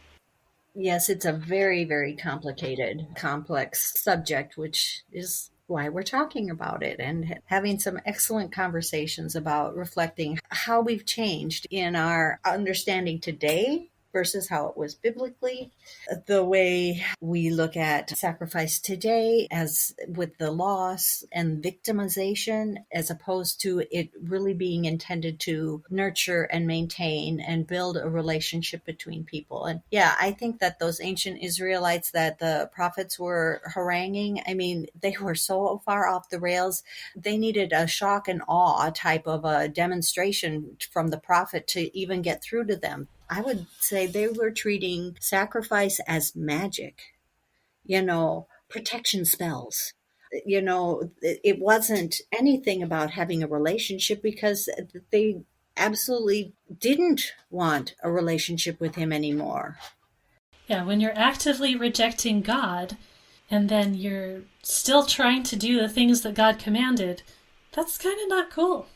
Yes, it's a very, very complicated, complex subject, which is why we're talking about it and having some excellent conversations about reflecting how we've changed in our understanding today versus how it was biblically, the way we look at sacrifice today as with the loss and victimization, as opposed to it really being intended to nurture and maintain and build a relationship between people. And yeah, I think that those ancient Israelites that the prophets were haranguing, I mean, they were so far off the rails. They needed a shock and awe type of a demonstration from the prophet to even get through to them. I would say they were treating sacrifice as magic, protection spells. It wasn't anything about having a relationship, because they absolutely didn't want a relationship with him anymore. Yeah, when you're actively rejecting God and then you're still trying to do the things that God commanded, that's kind of not cool.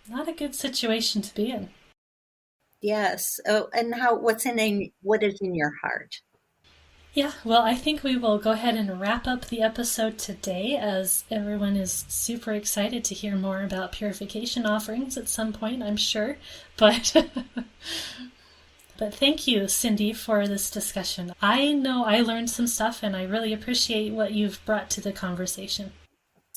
Not a good situation to be in. Yes. Oh, and what is in your heart? Yeah, well, I think we will go ahead and wrap up the episode today, as everyone is super excited to hear more about purification offerings at some point, I'm sure. But thank you, Cindy, for this discussion. I know I learned some stuff, and I really appreciate what you've brought to the conversation.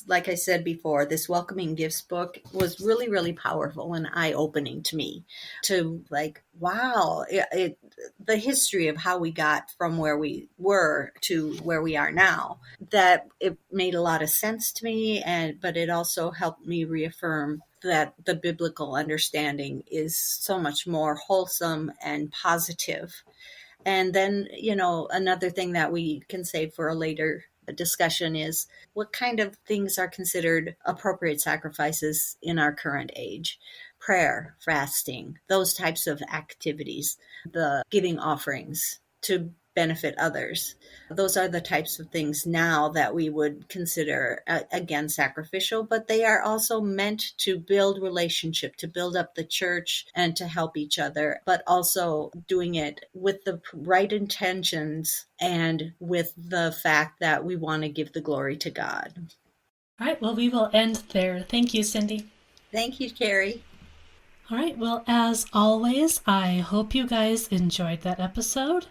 Like I said before, this Welcoming Gifts book was really, really powerful and eye-opening to me, to like, wow, the history of how we got from where we were to where we are now, that it made a lot of sense to me. But it also helped me reaffirm that the biblical understanding is so much more wholesome and positive. And then, another thing that we can save for a later discussion is what kind of things are considered appropriate sacrifices in our current age. Prayer, fasting, those types of activities, the giving offerings to benefit others. Those are the types of things now that we would consider, again, sacrificial, but they are also meant to build relationship, to build up the church and to help each other, but also doing it with the right intentions and with the fact that we want to give the glory to God. All right, well, we will end there. Thank you, Cindy. Thank you, Carrie. All right, well, as always, I hope you guys enjoyed that episode.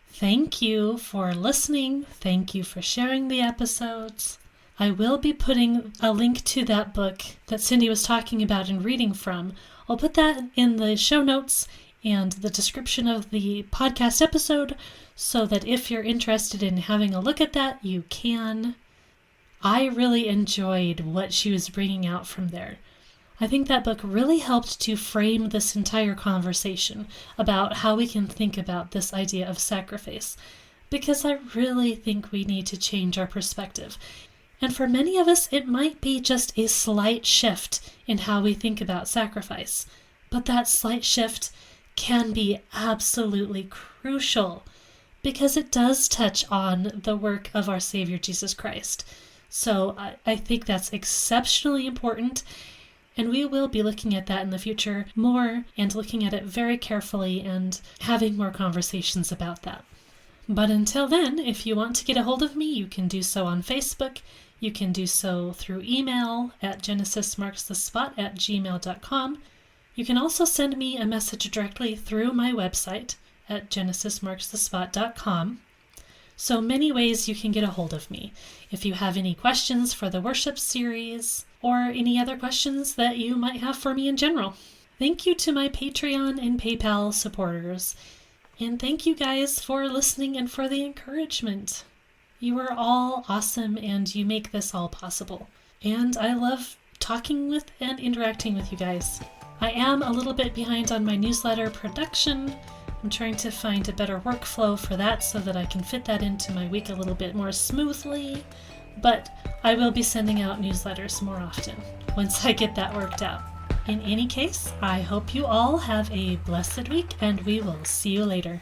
Thank you for listening. Thank you for sharing the episodes. I will be putting a link to that book that Cindy was talking about and reading from. I'll put that in the show notes and the description of the podcast episode, so that if you're interested in having a look at that, you can. I really enjoyed what she was bringing out from there. I think that book really helped to frame this entire conversation about how we can think about this idea of sacrifice, because I really think we need to change our perspective. And for many of us, it might be just a slight shift in how we think about sacrifice, but that slight shift can be absolutely crucial because it does touch on the work of our Savior Jesus Christ. So I think that's exceptionally important, and we will be looking at that in the future more and looking at it very carefully and having more conversations about that. But until then, if you want to get a hold of me, you can do so on Facebook. You can do so through email at genesismarksthespot@gmail.com. You can also send me a message directly through my website at genesismarksthespot.com. So many ways you can get a hold of me. If you have any questions for the worship series or any other questions that you might have for me in general. Thank you to my Patreon and PayPal supporters. And thank you guys for listening and for the encouragement. You are all awesome and you make this all possible. And I love talking with and interacting with you guys. I am a little bit behind on my newsletter production. I'm trying to find a better workflow for that so that I can fit that into my week a little bit more smoothly. But I will be sending out newsletters more often once I get that worked out. In any case, I hope you all have a blessed week and we will see you later.